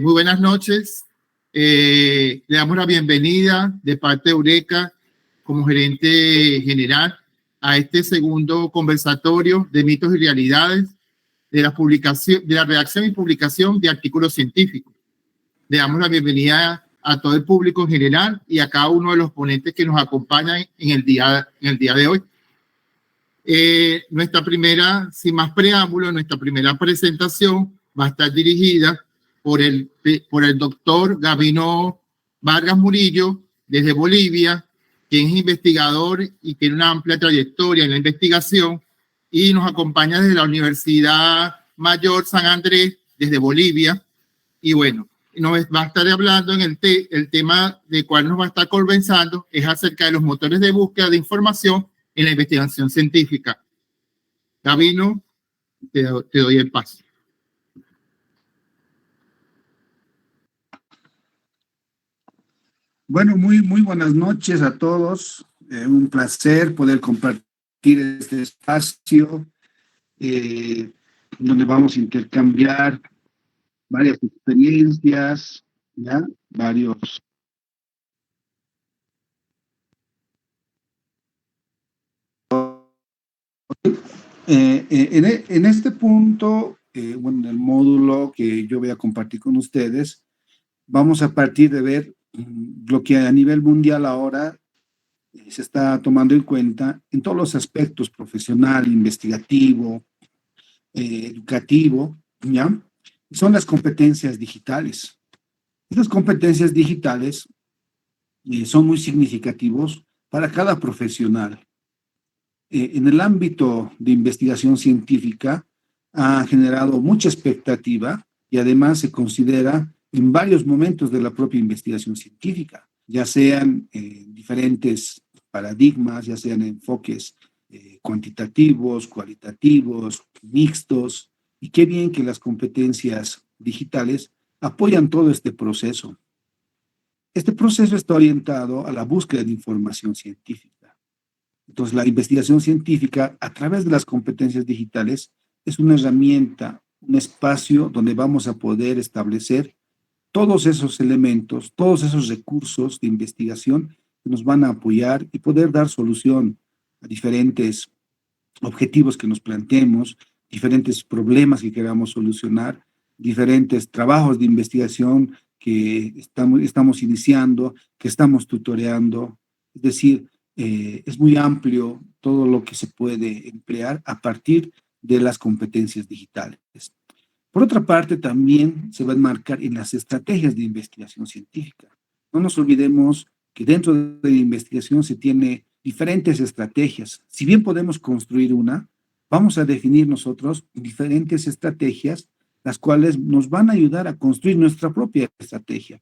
Muy buenas noches. Le damos la bienvenida de parte de Eureka como gerente general a este segundo conversatorio de mitos y realidades de la publicación, de la redacción y publicación de artículos científicos. Le damos la bienvenida a todo el público en general y a cada uno de los ponentes que nos acompañan en el día de hoy. Nuestra primera, sin más preámbulo, nuestra primera presentación va a estar dirigida por el doctor Gabino Vargas Murillo, desde Bolivia, quien es investigador y tiene una amplia trayectoria en la investigación, y nos acompaña desde la Universidad Mayor San Andrés, desde Bolivia. Y bueno, nos va a estar hablando en el tema del cual nos va a estar conversando es acerca de los motores de búsqueda de información en la investigación científica. Gabino, te doy el paso. Bueno, muy buenas noches a todos. Un placer poder compartir este espacio donde vamos a intercambiar varias experiencias, ¿ya? Varios. En este punto, bueno, en el módulo que yo voy a compartir con ustedes, vamos a partir de ver lo que a nivel mundial ahora se está tomando en cuenta en todos los aspectos, profesional, investigativo, educativo, ¿ya? Son las competencias digitales. Estas competencias digitales son muy significativos para cada profesional. En el ámbito de investigación científica ha generado mucha expectativa y además se considera en varios momentos de la propia investigación científica, ya sean diferentes paradigmas, ya sean enfoques cuantitativos, cualitativos, mixtos, y qué bien que las competencias digitales apoyan todo este proceso. Este proceso está orientado a la búsqueda de información científica. Entonces, la investigación científica, a través de las competencias digitales, es una herramienta, un espacio donde vamos a poder establecer todos esos elementos, todos esos recursos de investigación que nos van a apoyar y poder dar solución a diferentes objetivos que nos planteemos, diferentes problemas que queramos solucionar, diferentes trabajos de investigación que estamos iniciando, que estamos tutoreando. Es decir, es muy amplio todo lo que se puede emplear a partir de las competencias digitales. Por otra parte, también se va a enmarcar en las estrategias de investigación científica. No nos olvidemos que dentro de la investigación se tiene diferentes estrategias. Si bien podemos construir una, vamos a definir nosotros diferentes estrategias, las cuales nos van a ayudar a construir nuestra propia estrategia.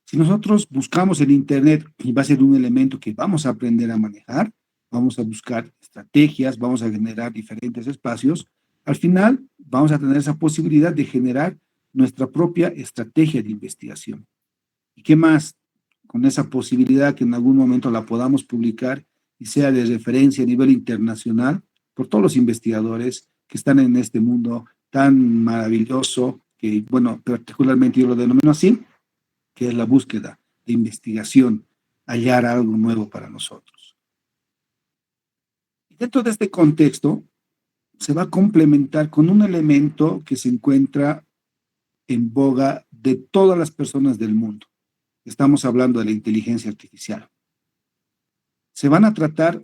Si nosotros buscamos en Internet, y va a ser un elemento que vamos a aprender a manejar, vamos a buscar estrategias, vamos a generar diferentes espacios, al final vamos a tener esa posibilidad de generar nuestra propia estrategia de investigación. ¿Y qué más? Con esa posibilidad que en algún momento la podamos publicar y sea de referencia a nivel internacional por todos los investigadores que están en este mundo tan maravilloso, que, bueno, particularmente yo lo denomino así, que es la búsqueda de investigación, hallar algo nuevo para nosotros. Y dentro de este contexto, se va a complementar con un elemento que se encuentra en boga de todas las personas del mundo. Estamos hablando de la inteligencia artificial. Se van a tratar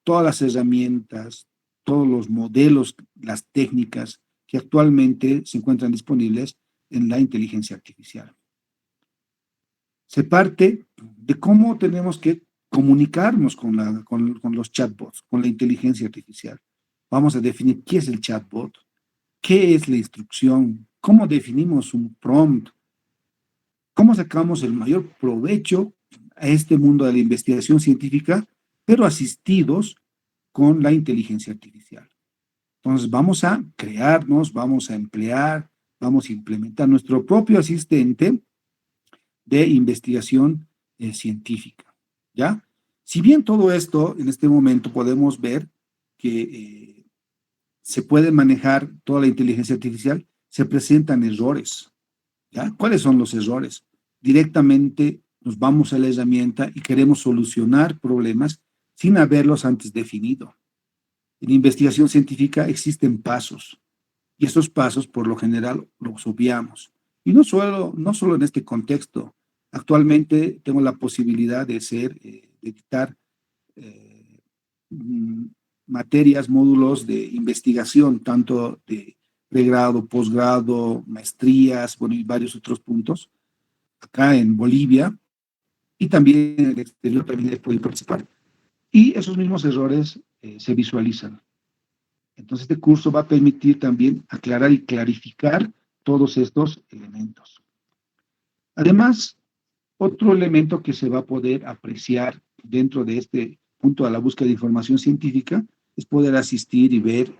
todas las herramientas, todos los modelos, las técnicas que actualmente se encuentran disponibles en la inteligencia artificial. Se parte de cómo tenemos que comunicarnos con los chatbots, con la inteligencia artificial. Vamos a definir qué es el chatbot, qué es la instrucción, cómo definimos un prompt, cómo sacamos el mayor provecho a este mundo de la investigación científica, pero asistidos con la inteligencia artificial. Entonces vamos a crearnos, vamos a emplear, vamos a implementar nuestro propio asistente de investigación científica, ¿ya? Si bien todo esto, en este momento podemos ver que se puede manejar toda la inteligencia artificial, se presentan errores. ¿Ya? ¿Cuáles son los errores? Directamente nos vamos a la herramienta y queremos solucionar problemas sin haberlos antes definido. En investigación científica existen pasos y esos pasos por lo general los obviamos. Y no solo en este contexto. Actualmente tengo la posibilidad de dictar eh, mm, materias, módulos de investigación, tanto de pregrado, posgrado, maestrías, bueno, y varios otros puntos, acá en Bolivia y también en el exterior también he podido participar. Y esos mismos errores se visualizan. Entonces, este curso va a permitir también aclarar y clarificar todos estos elementos. Además, otro elemento que se va a poder apreciar dentro de este punto a la búsqueda de información científica es poder asistir y ver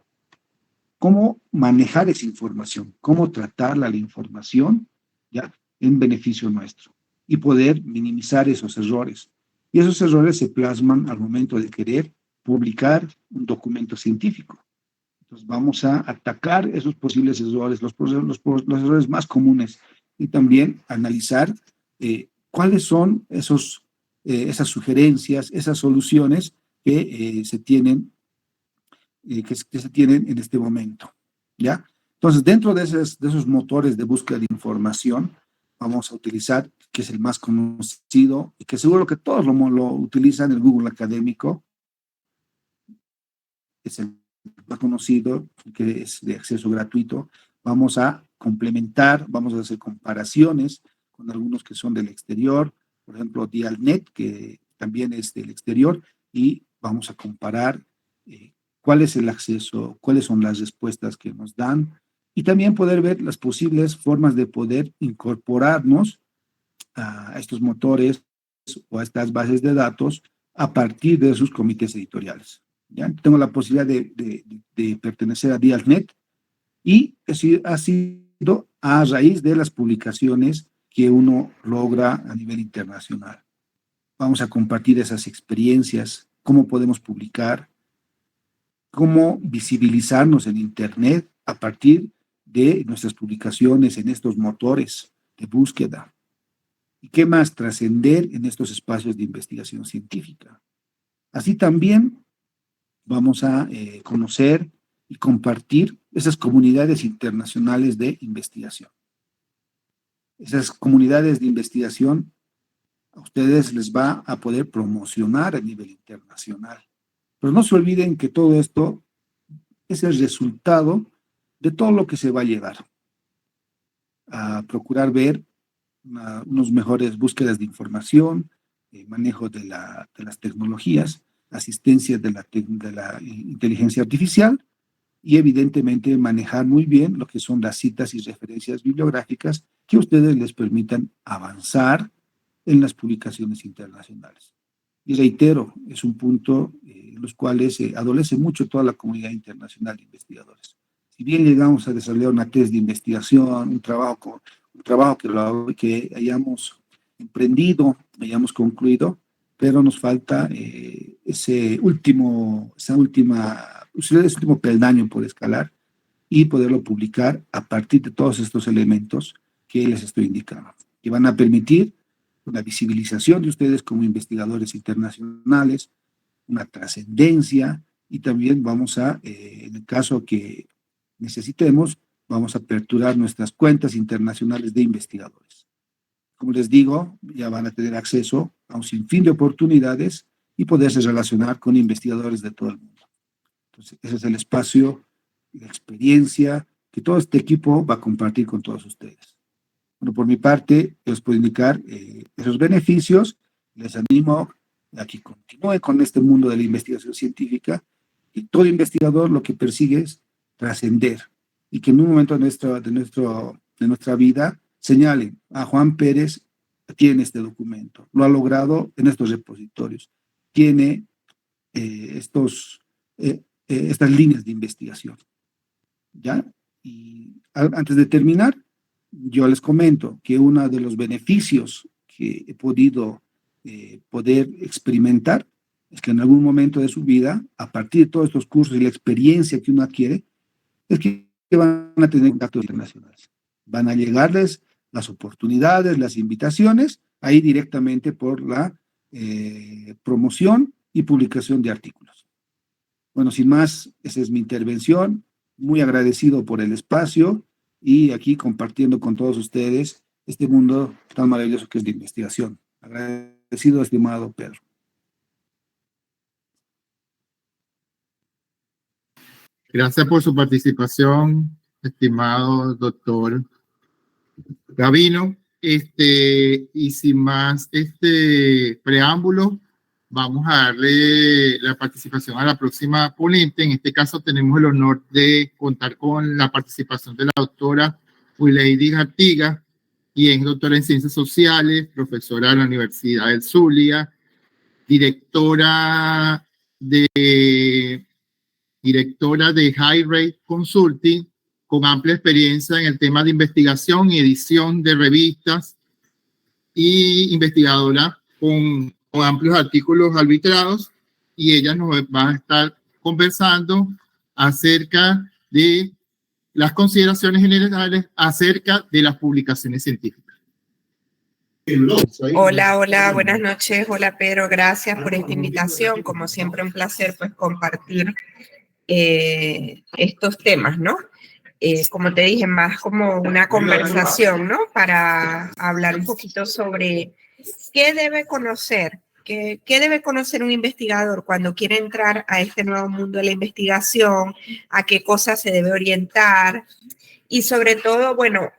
cómo manejar esa información, cómo tratarla la información, ¿ya? En beneficio nuestro y poder minimizar esos errores. Y esos errores se plasman al momento de querer publicar un documento científico. Entonces vamos a atacar esos posibles errores, los errores más comunes y también analizar cuáles son esas sugerencias, esas soluciones que se tienen en este momento, ¿ya? Entonces, dentro de esos motores de búsqueda de información, vamos a utilizar, que es el más conocido y que seguro que todos lo utilizan, el Google Académico, es el más conocido, que es de acceso gratuito. Vamos a complementar, vamos a hacer comparaciones con algunos que son del exterior, por ejemplo, Dialnet, que también es del exterior, y vamos a comparar cuál es el acceso, cuáles son las respuestas que nos dan, y también poder ver las posibles formas de poder incorporarnos a estos motores o a estas bases de datos a partir de sus comités editoriales. ¿Ya? Tengo la posibilidad de pertenecer a Dialnet y ha sido a raíz de las publicaciones que uno logra a nivel internacional. Vamos a compartir esas experiencias, cómo podemos publicar, cómo visibilizarnos en Internet a partir de nuestras publicaciones en estos motores de búsqueda. ¿Y qué más? Trascender en estos espacios de investigación científica. Así también vamos a conocer y compartir esas comunidades internacionales de investigación. Esas comunidades de investigación a ustedes les va a poder promocionar a nivel internacional. Pero no se olviden que todo esto es el resultado de todo lo que se va a llevar a procurar ver unos mejores búsquedas de información, manejo de las tecnologías, asistencia de la inteligencia artificial y evidentemente manejar muy bien lo que son las citas y referencias bibliográficas que a ustedes les permitan avanzar en las publicaciones internacionales. Y reitero, es un punto en los cuales adolece mucho toda la comunidad internacional de investigadores. Si bien llegamos a desarrollar una tesis de investigación, un trabajo que hayamos emprendido, hayamos concluido, pero nos falta ese último peldaño por escalar y poderlo publicar a partir de todos estos elementos que les estoy indicando, que van a permitir una visibilización de ustedes como investigadores internacionales, una trascendencia y también vamos a, en el caso que necesitemos, vamos a aperturar nuestras cuentas internacionales de investigadores. Como les digo, ya van a tener acceso a un sinfín de oportunidades y poderse relacionar con investigadores de todo el mundo. Entonces, ese es el espacio, la experiencia que todo este equipo va a compartir con todos ustedes. Bueno, por mi parte, les puedo indicar esos beneficios. Les animo a que continúe con este mundo de la investigación científica y todo investigador lo que persigue es trascender y que en un momento de nuestra vida señalen a Juan Pérez tiene este documento, lo ha logrado en estos repositorios, tiene estas líneas de investigación. ¿Ya? Y antes de terminar, yo les comento que uno de los beneficios que he podido poder experimentar es que en algún momento de su vida, a partir de todos estos cursos y la experiencia que uno adquiere, es que van a tener contactos internacionales. Van a llegarles las oportunidades, las invitaciones, ahí directamente por la promoción y publicación de artículos. Bueno, sin más, esa es mi intervención. Muy agradecido por el espacio y aquí compartiendo con todos ustedes este mundo tan maravilloso que es de investigación. Agradecido, estimado Pedro. Gracias por su participación, estimado doctor Gavino. Y sin más preámbulo, vamos a darle la participación a la próxima ponente. En este caso tenemos el honor de contar con la participación de la doctora Wileidy Artigas, quien es doctora en Ciencias Sociales, profesora de la Universidad del Zulia, directora de High Rate Consulting, con amplia experiencia en el tema de investigación y edición de revistas, y investigadora con amplios artículos arbitrados, y ella nos va a estar conversando acerca de las consideraciones generales acerca de las publicaciones científicas. Hola, buenas noches. Hola, Pedro, gracias por esta invitación. Como siempre, un placer pues compartir estos temas, ¿no? Como te dije, más como una conversación, ¿no? Para hablar un poquito sobre qué debe conocer, qué debe conocer un investigador cuando quiere entrar a este nuevo mundo de la investigación, a qué cosas se debe orientar y sobre todo, bueno,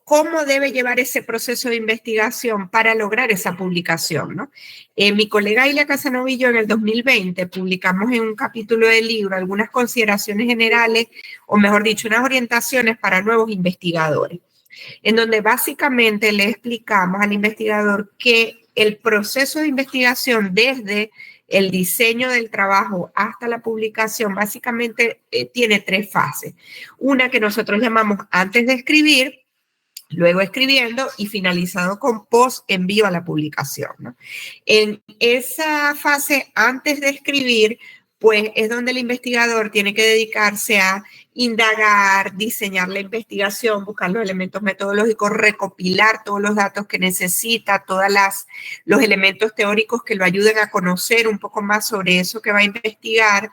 cómo debe llevar ese proceso de investigación para lograr esa publicación, ¿no? Mi colega Ilia Casanova y yo en el 2020 publicamos en un capítulo del libro algunas consideraciones generales, o mejor dicho, unas orientaciones para nuevos investigadores, en donde básicamente le explicamos al investigador que el proceso de investigación desde el diseño del trabajo hasta la publicación básicamente tiene tres fases. Una que nosotros llamamos antes de escribir, luego escribiendo y finalizado con post envío a la publicación, ¿no? En esa fase antes de escribir, pues es donde el investigador tiene que dedicarse a indagar, diseñar la investigación, buscar los elementos metodológicos, recopilar todos los datos que necesita, todos los elementos teóricos que lo ayuden a conocer un poco más sobre eso que va a investigar.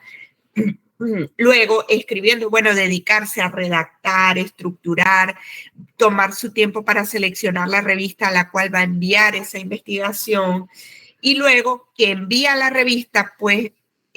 Luego, escribiendo, bueno, dedicarse a redactar, estructurar, tomar su tiempo para seleccionar la revista a la cual va a enviar esa investigación. Y luego que envía la revista, pues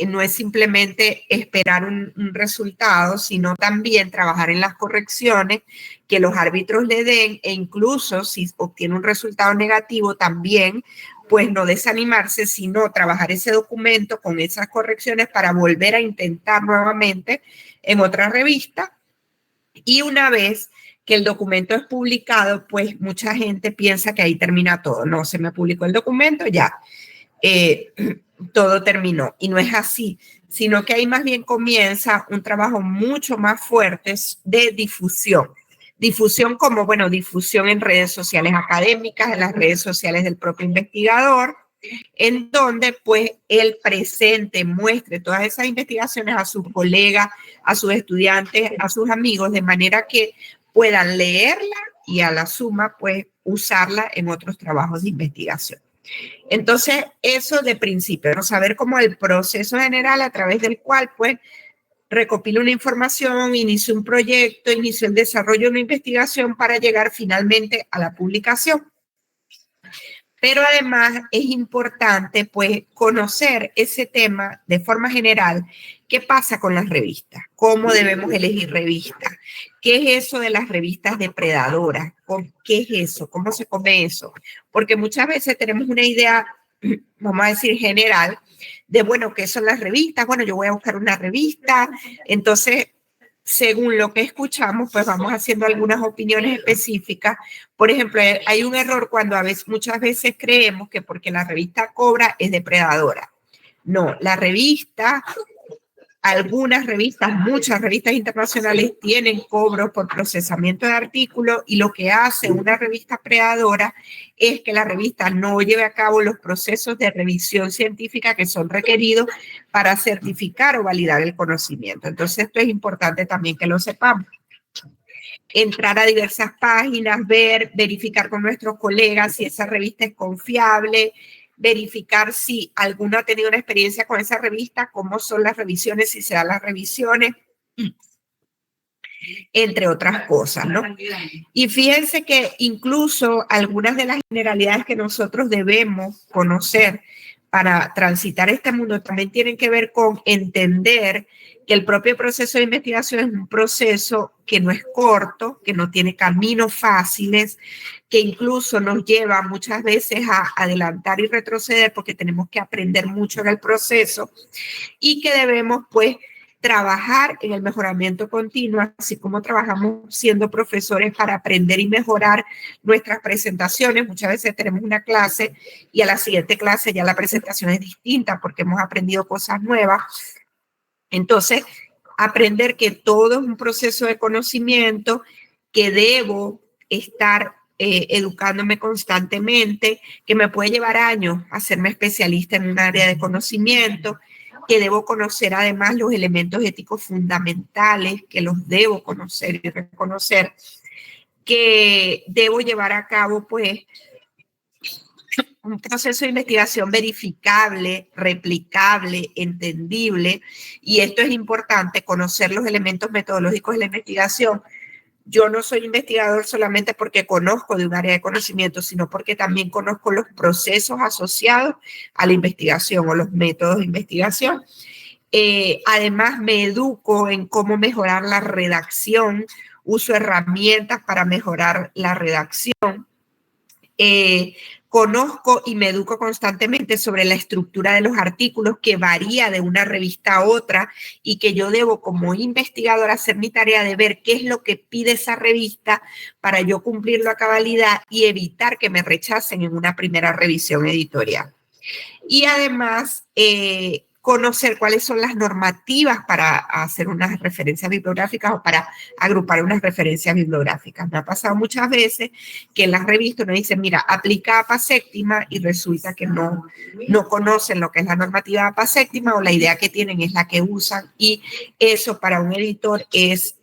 no es simplemente esperar un resultado, sino también trabajar en las correcciones que los árbitros le den, e incluso si obtiene un resultado negativo también, pues no desanimarse, sino trabajar ese documento con esas correcciones para volver a intentar nuevamente en otra revista. Y una vez que el documento es publicado, pues mucha gente piensa que ahí termina todo. No, se me publicó el documento, ya. Todo terminó, y no es así, sino que ahí más bien comienza un trabajo mucho más fuerte de difusión. Difusión como, bueno, difusión en redes sociales académicas, en las redes sociales del propio investigador, en donde pues él presente, muestre todas esas investigaciones a sus colegas, a sus estudiantes, a sus amigos, de manera que puedan leerla y a la suma pues usarla en otros trabajos de investigación. Entonces, eso de principio, ¿no? Saber cómo el proceso general a través del cual, pues, recopila una información, inicia un proyecto, inicia el desarrollo de una investigación para llegar finalmente a la publicación. Pero además es importante, pues, conocer ese tema de forma general. ¿Qué pasa con las revistas? ¿Cómo debemos elegir revistas? ¿Qué es eso de las revistas depredadoras? ¿Qué es eso? ¿Cómo se come eso? Porque muchas veces tenemos una idea, vamos a decir, general, de, bueno, ¿qué son las revistas? Bueno, yo voy a buscar una revista. Entonces, según lo que escuchamos, pues vamos haciendo algunas opiniones específicas. Por ejemplo, hay un error cuando muchas veces creemos que porque la revista cobra es depredadora. No, la revista, algunas revistas, muchas revistas internacionales tienen cobros por procesamiento de artículos, y lo que hace una revista predadora es que la revista no lleve a cabo los procesos de revisión científica que son requeridos para certificar o validar el conocimiento. Entonces, esto es importante también que lo sepamos. entrar a diversas páginas, verificar con nuestros colegas si esa revista es confiable, verificar si alguno ha tenido una experiencia con esa revista, cómo son las revisiones, si se dan las revisiones, entre otras cosas, ¿no? Y fíjense que incluso algunas de las generalidades que nosotros debemos conocer para transitar este mundo también tienen que ver con entender que el propio proceso de investigación es un proceso que no es corto, que no tiene caminos fáciles, que incluso nos lleva muchas veces a adelantar y retroceder porque tenemos que aprender mucho en el proceso y que debemos, pues, trabajar en el mejoramiento continuo, así como trabajamos siendo profesores para aprender y mejorar nuestras presentaciones. Muchas veces tenemos una clase y a la siguiente clase ya la presentación es distinta porque hemos aprendido cosas nuevas. Entonces, aprender que todo es un proceso de conocimiento, que debo estar educándome constantemente, que me puede llevar años hacerme especialista en un área de conocimiento, que debo conocer además los elementos éticos fundamentales, que los debo conocer y reconocer, que debo llevar a cabo, pues, un proceso de investigación verificable, replicable, entendible, y esto es importante, conocer los elementos metodológicos de la investigación. Yo no soy investigador solamente porque conozco de un área de conocimiento, sino porque también conozco los procesos asociados a la investigación o los métodos de investigación. Además, me educo en cómo mejorar la redacción, uso herramientas para mejorar la redacción. Conozco y me educo constantemente sobre la estructura de los artículos que varía de una revista a otra y que yo debo como investigador hacer mi tarea de ver qué es lo que pide esa revista para yo cumplirlo a cabalidad y evitar que me rechacen en una primera revisión editorial. Y además, conocer cuáles son las normativas para hacer unas referencias bibliográficas o para agrupar unas referencias bibliográficas. Me ha pasado muchas veces que en las revistas nos dicen, mira, aplica APA séptima y resulta que no conocen lo que es la normativa APA séptima o la idea que tienen es la que usan y eso para un editor es,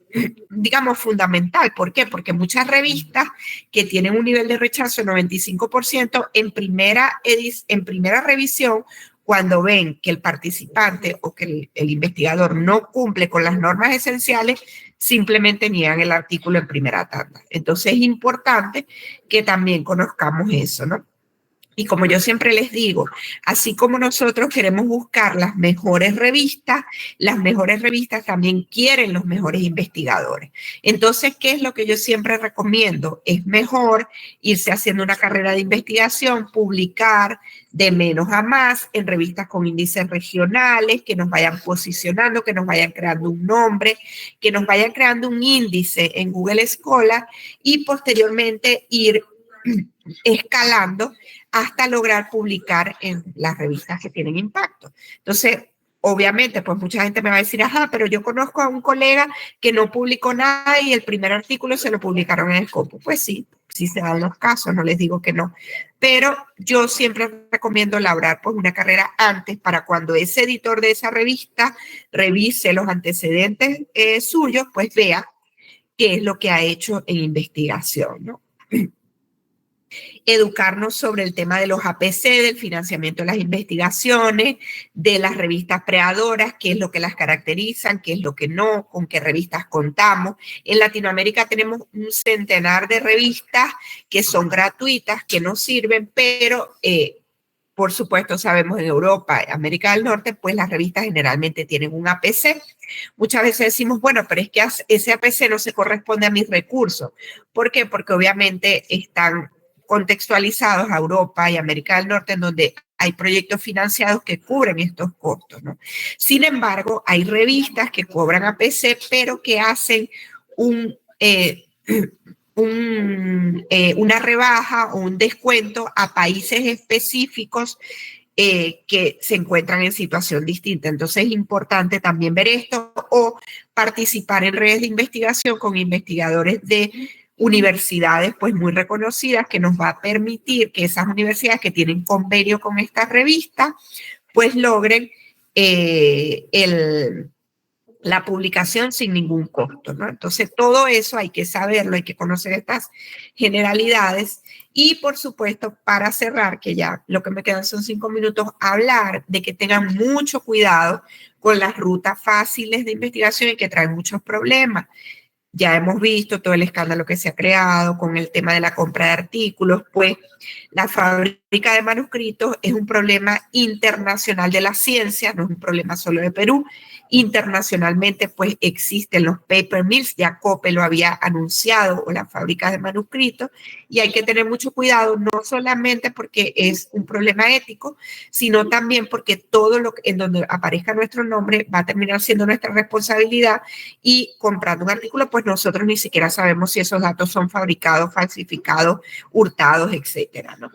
digamos, fundamental. ¿Por qué? Porque muchas revistas que tienen un nivel de rechazo de 95% en primera revisión, cuando ven que el participante o que el investigador no cumple con las normas esenciales, simplemente niegan el artículo en primera tanda. Entonces es importante que también conozcamos eso, ¿no? Y como yo siempre les digo, así como nosotros queremos buscar las mejores revistas también quieren los mejores investigadores. Entonces, ¿qué es lo que yo siempre recomiendo? Es mejor irse haciendo una carrera de investigación, publicar de menos a más en revistas con índices regionales, que nos vayan posicionando, que nos vayan creando un nombre, que nos vayan creando un índice en Google Scholar y posteriormente ir escalando hasta lograr publicar en las revistas que tienen impacto. Entonces, obviamente, pues mucha gente me va a decir, ajá, pero yo conozco a un colega que no publicó nada y el primer artículo se lo publicaron en Scopus. Pues sí, sí se dan los casos, no les digo que no. Pero yo siempre recomiendo elaborar pues una carrera antes para cuando ese editor de esa revista revise los antecedentes suyos, pues vea qué es lo que ha hecho en investigación, ¿no? Educarnos sobre el tema de los APC, del financiamiento de las investigaciones, de las revistas creadoras, qué es lo que las caracterizan, qué es lo que no, con qué revistas contamos. En Latinoamérica tenemos un centenar de revistas que son gratuitas, que nos sirven, pero por supuesto sabemos en Europa, América del Norte, pues las revistas generalmente tienen un APC. Muchas veces decimos, bueno, pero es que ese APC no se corresponde a mis recursos. ¿Por qué? Porque obviamente están contextualizados a Europa y América del Norte, en donde hay proyectos financiados que cubren estos costos, ¿no? Sin embargo, hay revistas que cobran APC, pero que hacen una rebaja o un descuento a países específicos que se encuentran en situación distinta. Entonces es importante también ver esto o participar en redes de investigación con investigadores de universidades pues muy reconocidas que nos va a permitir que esas universidades que tienen convenio con estas revistas pues logren la publicación sin ningún costo, ¿no? Entonces, todo eso hay que saberlo, hay que conocer estas generalidades y, por supuesto, para cerrar, que ya lo que me quedan son 5 minutos, hablar de que tengan mucho cuidado con las rutas fáciles de investigación y que traen muchos problemas. Ya hemos visto todo el escándalo que se ha creado con el tema de la compra de artículos, pues la fábrica de manuscritos es un problema internacional de la ciencia, no es un problema solo de Perú. Internacionalmente, pues existen los paper mills, ya COPE lo había anunciado, o las fábricas de manuscritos, y hay que tener mucho cuidado, no solamente porque es un problema ético, sino también porque todo lo en donde aparezca nuestro nombre va a terminar siendo nuestra responsabilidad, y comprando un artículo, pues nosotros ni siquiera sabemos si esos datos son fabricados, falsificados, hurtados, etcétera, ¿no?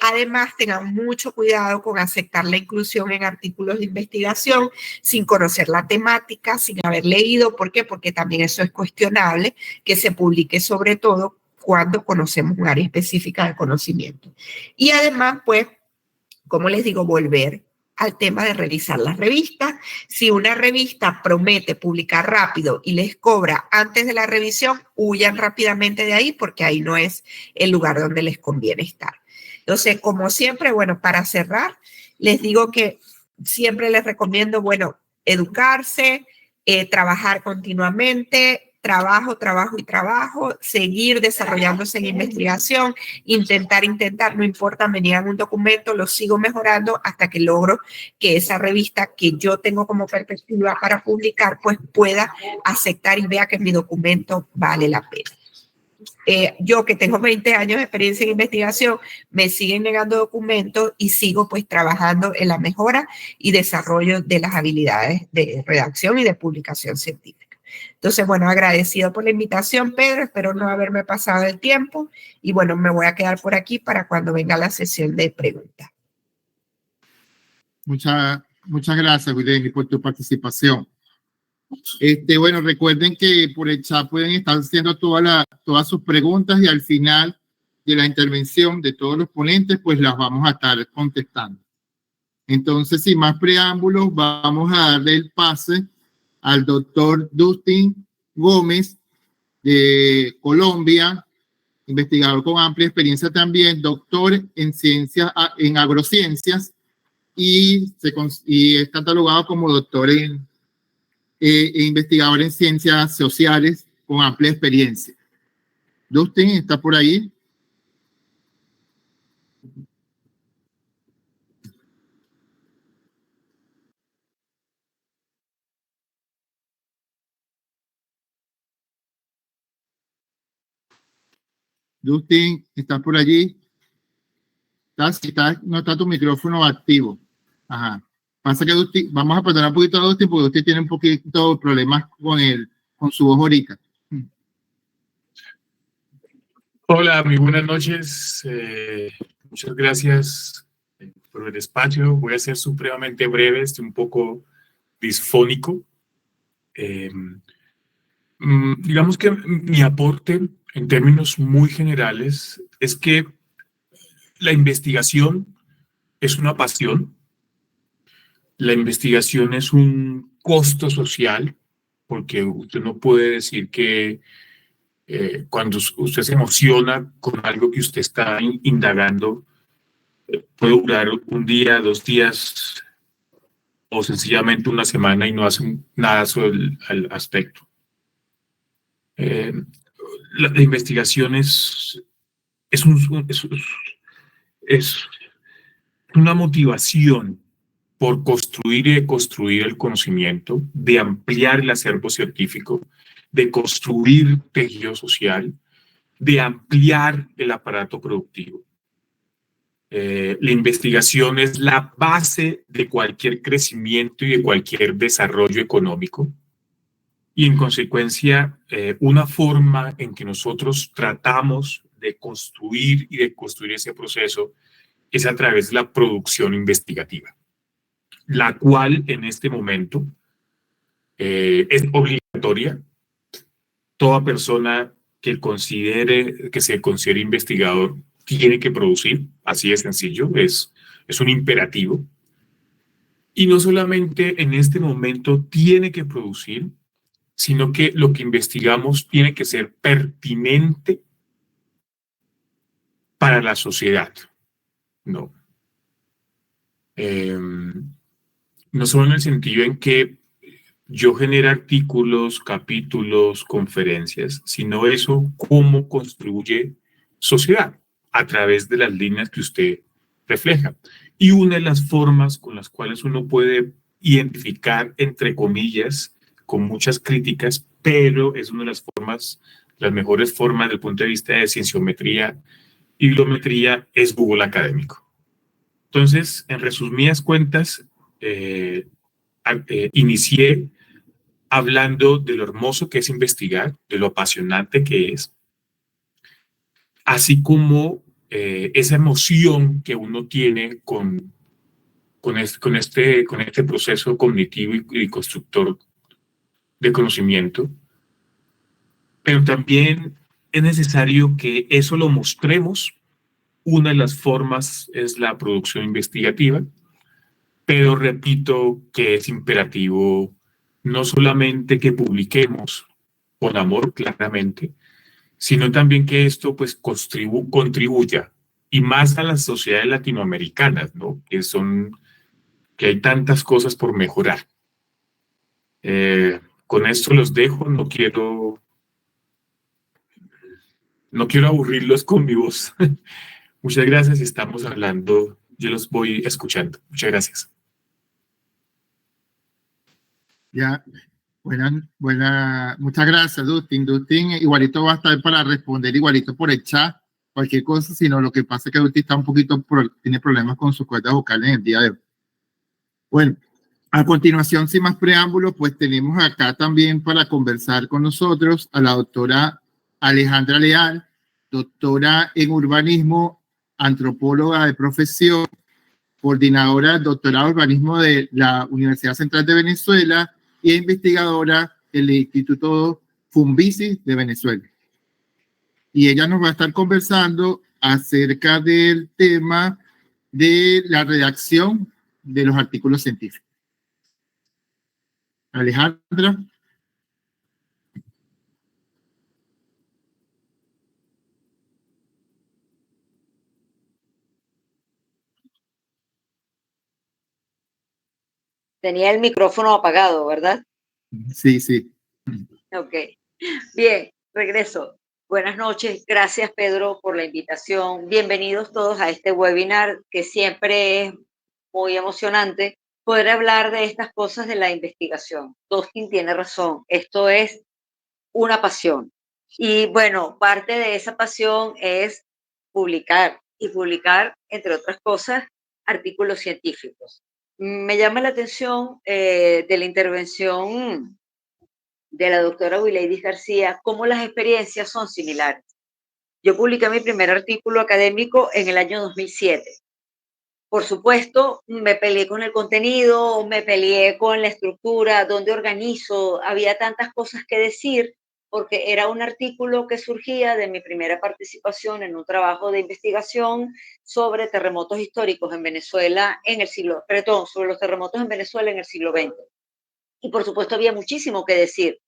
Además, tengan mucho cuidado con aceptar la inclusión en artículos de investigación sin conocer la temática, sin haber leído. ¿Por qué? Porque también eso es cuestionable, que se publique sobre todo cuando conocemos un área específica de conocimiento. Y además, pues, como les digo, volver al tema de revisar las revistas. Si una revista promete publicar rápido y les cobra antes de la revisión, huyan rápidamente de ahí porque ahí no es el lugar donde les conviene estar. Entonces, como siempre, bueno, para cerrar, les digo que siempre les recomiendo, bueno, educarse, trabajar continuamente, trabajo, seguir desarrollándose en investigación, intentar, no importa, me niegan un documento, lo sigo mejorando hasta que logro que esa revista que yo tengo como perspectiva para publicar, pues pueda aceptar y vea que mi documento vale la pena. Yo que tengo 20 años de experiencia en investigación, me siguen negando documentos y sigo pues trabajando en la mejora y desarrollo de las habilidades de redacción y de publicación científica. Entonces, bueno, agradecido por la invitación, Pedro, espero no haberme pasado el tiempo y bueno, me voy a quedar por aquí para cuando venga la sesión de preguntas. Muchas gracias, Willy, por tu participación. Bueno, recuerden que por el chat pueden estar haciendo todas sus preguntas y al final de la intervención de todos los ponentes, pues las vamos a estar contestando. Entonces, sin más preámbulos, vamos a darle el pase al doctor Dustin Gómez de Colombia, investigador con amplia experiencia también, doctor en ciencias, en agrociencias y es catalogado como doctor investigador en ciencias sociales con amplia experiencia. Dustin, ¿está por ahí? Dustin, ¿estás por allí? No está tu micrófono activo. Ajá. Pasa que Dustin, vamos a perdonar un poquito a Dustin porque usted tiene un poquito de problemas con su voz ahorita. Hola, muy buenas noches. Muchas gracias por el espacio. Voy a ser supremamente breve, estoy un poco disfónico. Digamos que mi aporte en términos muy generales es que la investigación es una pasión, la investigación es un costo social, porque usted no puede decir que cuando usted se emociona con algo que usted está indagando, puede durar un día, 2 días o sencillamente una semana y no hace nada sobre el aspecto. La investigación es una motivación por construir y deconstruir el conocimiento, de ampliar el acervo científico, de construir tejido social, de ampliar el aparato productivo. La investigación es la base de cualquier crecimiento y de cualquier desarrollo económico. Y en consecuencia, una forma en que nosotros tratamos de construir y de construir ese proceso es a través de la producción investigativa, la cual en este momento es obligatoria. Toda persona que se considere investigador tiene que producir, así de sencillo, es un imperativo. Y no solamente en este momento tiene que producir, sino que lo que investigamos tiene que ser pertinente para la sociedad, ¿no? No solo en el sentido en que yo genero artículos, capítulos, conferencias, sino eso cómo construye sociedad a través de las líneas que usted refleja. Y una de las formas con las cuales uno puede identificar, entre comillas, con muchas críticas, pero es una de las formas, las mejores formas desde el punto de vista de cienciometría y bibliometría, es Google Académico. Entonces, en resumidas cuentas, inicié hablando de lo hermoso que es investigar, de lo apasionante que es, así como esa emoción que uno tiene con este proceso cognitivo y constructor de conocimiento, pero también es necesario que eso lo mostremos. Una de las formas es la producción investigativa, pero repito que es imperativo no solamente que publiquemos con amor, claramente, sino también que esto pues contribuya, y más a las sociedades latinoamericanas, ¿no? Que hay tantas cosas por mejorar. Con esto los dejo, no quiero aburrirlos con mi voz. Muchas gracias, estamos hablando, yo los voy escuchando. Muchas gracias. Ya, muchas gracias, Dustin. Dustin igualito va a estar para responder igualito por el chat, cualquier cosa, sino lo que pasa es que Dustin está un poquito, tiene problemas con sus cuerdas vocales en el día de hoy. Bueno, a continuación, sin más preámbulos, pues tenemos acá también para conversar con nosotros a la doctora Alejandra Leal, doctora en urbanismo, antropóloga de profesión, coordinadora del doctorado en urbanismo de la Universidad Central de Venezuela y investigadora del Instituto Fumbici de Venezuela. Y ella nos va a estar conversando acerca del tema de la redacción de los artículos científicos. Alejandra. Tenía el micrófono apagado, ¿verdad? Sí, sí. Ok. Bien, regreso. Buenas noches. Gracias, Pedro, por la invitación. Bienvenidos todos a este webinar que siempre es muy emocionante poder hablar de estas cosas de la investigación. Dustin tiene razón. Esto es una pasión. Y bueno, parte de esa pasión es publicar y publicar, entre otras cosas, artículos científicos. Me llama la atención de la intervención de la doctora Wileidis García, cómo las experiencias son similares. Yo publiqué mi primer artículo académico en el año 2007. Por supuesto, me peleé con el contenido, me peleé con la estructura, dónde organizo, había tantas cosas que decir, porque era un artículo que surgía de mi primera participación en un trabajo de investigación sobre terremotos históricos en Venezuela sobre los terremotos en Venezuela en el siglo XX. Y por supuesto había muchísimo que decir,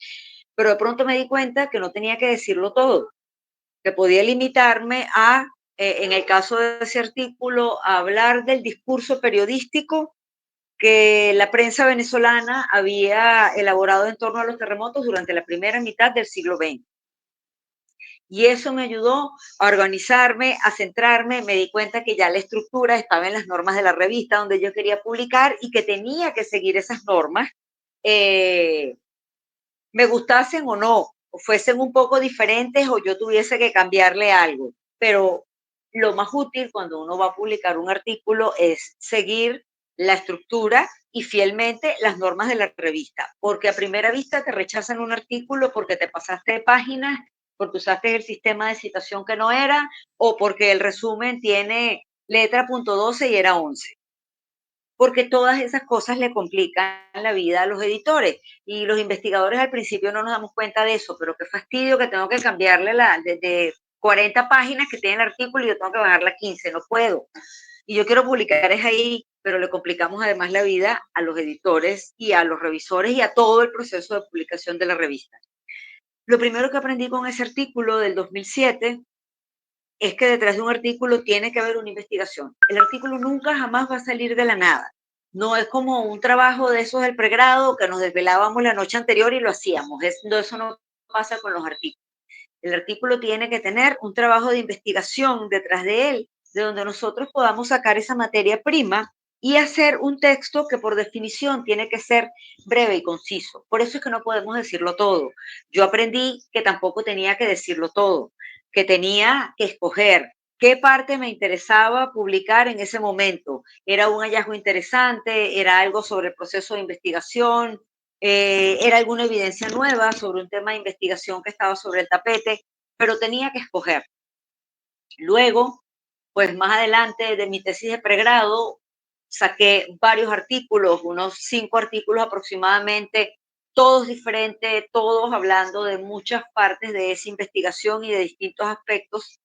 pero de pronto me di cuenta que no tenía que decirlo todo, que podía limitarme a, en el caso de ese artículo, a hablar del discurso periodístico que la prensa venezolana había elaborado en torno a los terremotos durante la primera mitad del siglo XX. Y eso me ayudó a organizarme, a centrarme. Me di cuenta que ya la estructura estaba en las normas de la revista donde yo quería publicar y que tenía que seguir esas normas, me gustasen o no, o fuesen un poco diferentes o yo tuviese que cambiarle algo. Pero lo más útil cuando uno va a publicar un artículo es seguir la estructura y fielmente las normas de la revista, porque a primera vista te rechazan un artículo porque te pasaste de páginas, porque usaste el sistema de citación que no era, o porque el resumen tiene letra .12 y era 11. Porque todas esas cosas le complican la vida a los editores. Y los investigadores al principio no nos damos cuenta de eso, pero qué fastidio que tengo que cambiarle de 40 páginas que tiene el artículo y yo tengo que bajarla a 15, no puedo. Y yo quiero publicar es ahí pero le complicamos además la vida a los editores y a los revisores y a todo el proceso de publicación de la revista. Lo primero que aprendí con ese artículo del 2007 es que detrás de un artículo tiene que haber una investigación. El artículo nunca jamás va a salir de la nada. No es como un trabajo de esos del pregrado que nos desvelábamos la noche anterior y lo hacíamos. Eso no pasa con los artículos. El artículo tiene que tener un trabajo de investigación detrás de él, de donde nosotros podamos sacar esa materia prima y hacer un texto que por definición tiene que ser breve y conciso. Por eso es que no podemos decirlo todo. Yo aprendí que tampoco tenía que decirlo todo, que tenía que escoger qué parte me interesaba publicar en ese momento. Era un hallazgo interesante, era algo sobre el proceso de investigación, era alguna evidencia nueva sobre un tema de investigación que estaba sobre el tapete, pero tenía que escoger. Luego, pues más adelante de mi tesis de pregrado, saqué varios artículos, unos 5 artículos aproximadamente, todos diferentes, todos hablando de muchas partes de esa investigación y de distintos aspectos.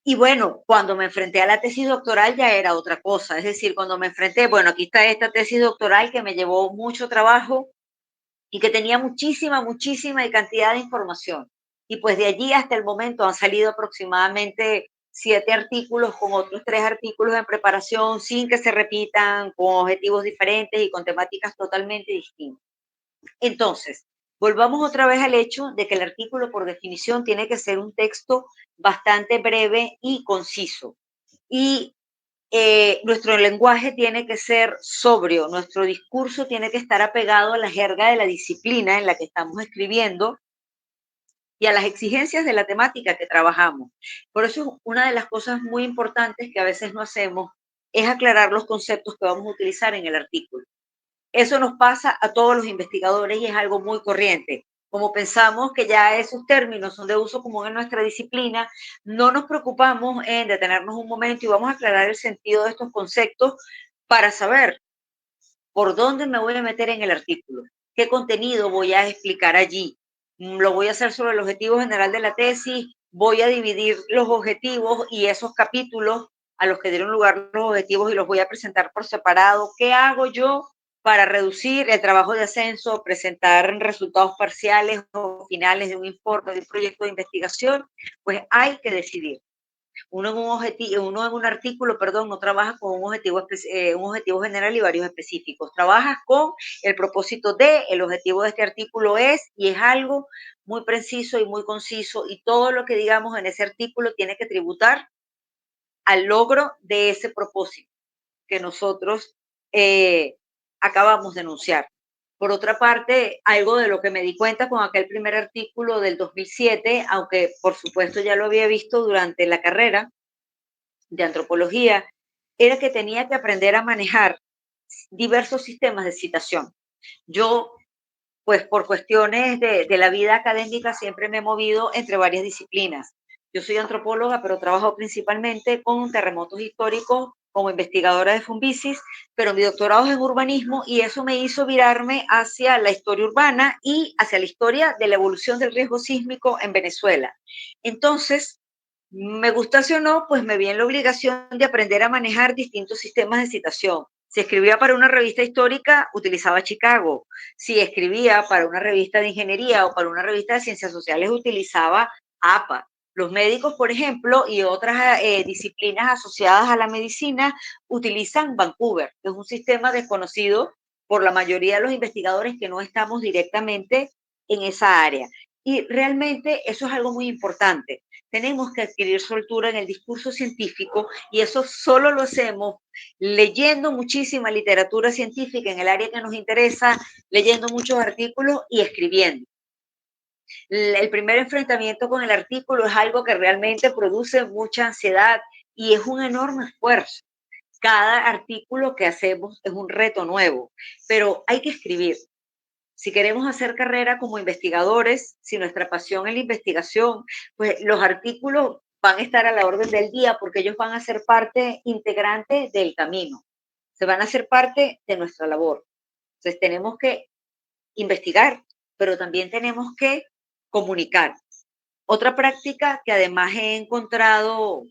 Y bueno, cuando me enfrenté a la tesis doctoral ya era otra cosa, es decir, cuando me enfrenté, bueno, aquí está esta tesis doctoral que me llevó mucho trabajo y que tenía muchísima y cantidad de información. Y pues de allí hasta el momento han salido aproximadamente 7 artículos con otros 3 artículos en preparación sin que se repitan, con objetivos diferentes y con temáticas totalmente distintas. Entonces, volvamos otra vez al hecho de que el artículo por definición tiene que ser un texto bastante breve y conciso. Y nuestro lenguaje tiene que ser sobrio, nuestro discurso tiene que estar apegado a la jerga de la disciplina en la que estamos escribiendo y a las exigencias de la temática que trabajamos. Por eso una de las cosas muy importantes que a veces no hacemos es aclarar los conceptos que vamos a utilizar en el artículo. Eso nos pasa a todos los investigadores y es algo muy corriente. Como pensamos que ya esos términos son de uso común en nuestra disciplina, no nos preocupamos en detenernos un momento y vamos a aclarar el sentido de estos conceptos para saber por dónde me voy a meter en el artículo, qué contenido voy a explicar allí. Lo voy a hacer sobre el objetivo general de la tesis, voy a dividir los objetivos y esos capítulos a los que dieron lugar los objetivos y los voy a presentar por separado. ¿Qué hago yo para reducir el trabajo de ascenso, presentar resultados parciales o finales de un informe, de un proyecto de investigación? Pues hay que decidir. Uno en un artículo, perdón, no trabaja con un objetivo general y varios específicos. Trabajas con el propósito el objetivo de este artículo es, y es algo muy preciso y muy conciso, y todo lo que digamos en ese artículo tiene que tributar al logro de ese propósito que nosotros acabamos de enunciar. Por otra parte, algo de lo que me di cuenta con aquel primer artículo del 2007, aunque por supuesto ya lo había visto durante la carrera de antropología, era que tenía que aprender a manejar diversos sistemas de citación. Yo, pues por cuestiones de la vida académica, siempre me he movido entre varias disciplinas. Yo soy antropóloga, pero trabajo principalmente con terremotos históricos como investigadora de Fumbisis, pero mi doctorado es en urbanismo y eso me hizo virarme hacia la historia urbana y hacia la historia de la evolución del riesgo sísmico en Venezuela. Entonces, me gustase o no, pues me vi en la obligación de aprender a manejar distintos sistemas de citación. Si escribía para una revista histórica, utilizaba Chicago. Si escribía para una revista de ingeniería o para una revista de ciencias sociales, utilizaba APA. Los médicos, por ejemplo, y otras disciplinas asociadas a la medicina utilizan Vancouver, que es un sistema desconocido por la mayoría de los investigadores que no estamos directamente en esa área. Y realmente eso es algo muy importante. Tenemos que adquirir soltura en el discurso científico y eso solo lo hacemos leyendo muchísima literatura científica en el área que nos interesa, leyendo muchos artículos y escribiendo. El primer enfrentamiento con el artículo es algo que realmente produce mucha ansiedad y es un enorme esfuerzo. Cada artículo que hacemos es un reto nuevo, pero hay que escribir. Si queremos hacer carrera como investigadores, si nuestra pasión es la investigación, pues los artículos van a estar a la orden del día porque ellos van a ser parte integrante del camino, se van a ser parte de nuestra labor. Entonces tenemos que investigar, pero también tenemos que comunicar. Otra práctica que además he encontrado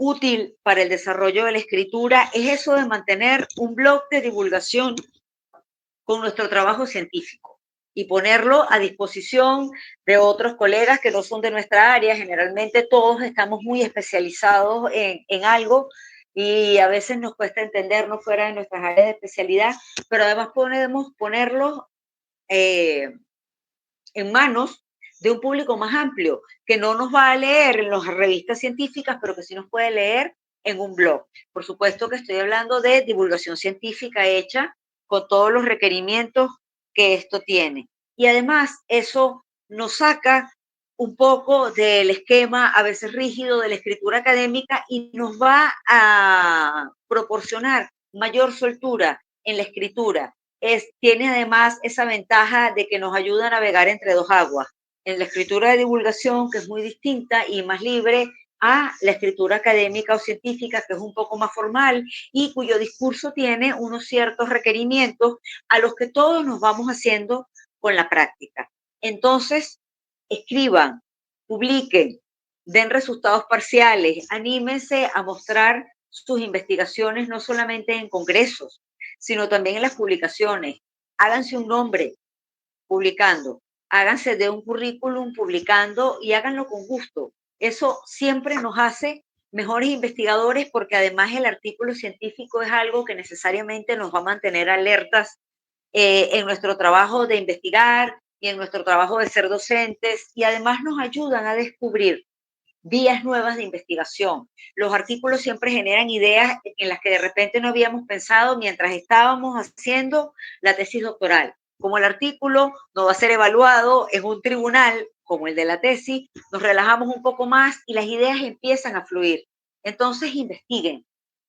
útil para el desarrollo de la escritura es eso de mantener un blog de divulgación con nuestro trabajo científico y ponerlo a disposición de otros colegas que no son de nuestra área. Generalmente todos estamos muy especializados en algo y a veces nos cuesta entendernos fuera de nuestras áreas de especialidad, pero además podemos ponerlo en manos de un público más amplio, que no nos va a leer en las revistas científicas, pero que sí nos puede leer en un blog. Por supuesto que estoy hablando de divulgación científica hecha con todos los requerimientos que esto tiene. Y además eso nos saca un poco del esquema a veces rígido de la escritura académica y nos va a proporcionar mayor soltura en la escritura. Tiene además esa ventaja de que nos ayuda a navegar entre dos aguas. En la escritura de divulgación, que es muy distinta y más libre, a la escritura académica o científica, que es un poco más formal y cuyo discurso tiene unos ciertos requerimientos a los que todos nos vamos haciendo con la práctica. Entonces, escriban, publiquen, den resultados parciales, anímense a mostrar sus investigaciones no solamente en congresos, sino también en las publicaciones. Háganse un nombre publicando, háganse de un currículum publicando y háganlo con gusto. Eso siempre nos hace mejores investigadores porque además el artículo científico es algo que necesariamente nos va a mantener alertas en nuestro trabajo de investigar y en nuestro trabajo de ser docentes y además nos ayudan a descubrir vías nuevas de investigación. Los artículos siempre generan ideas en las que de repente no habíamos pensado mientras estábamos haciendo la tesis doctoral. Como el artículo no va a ser evaluado en un tribunal como el de la tesis, nos relajamos un poco más y las ideas empiezan a fluir. Entonces investiguen,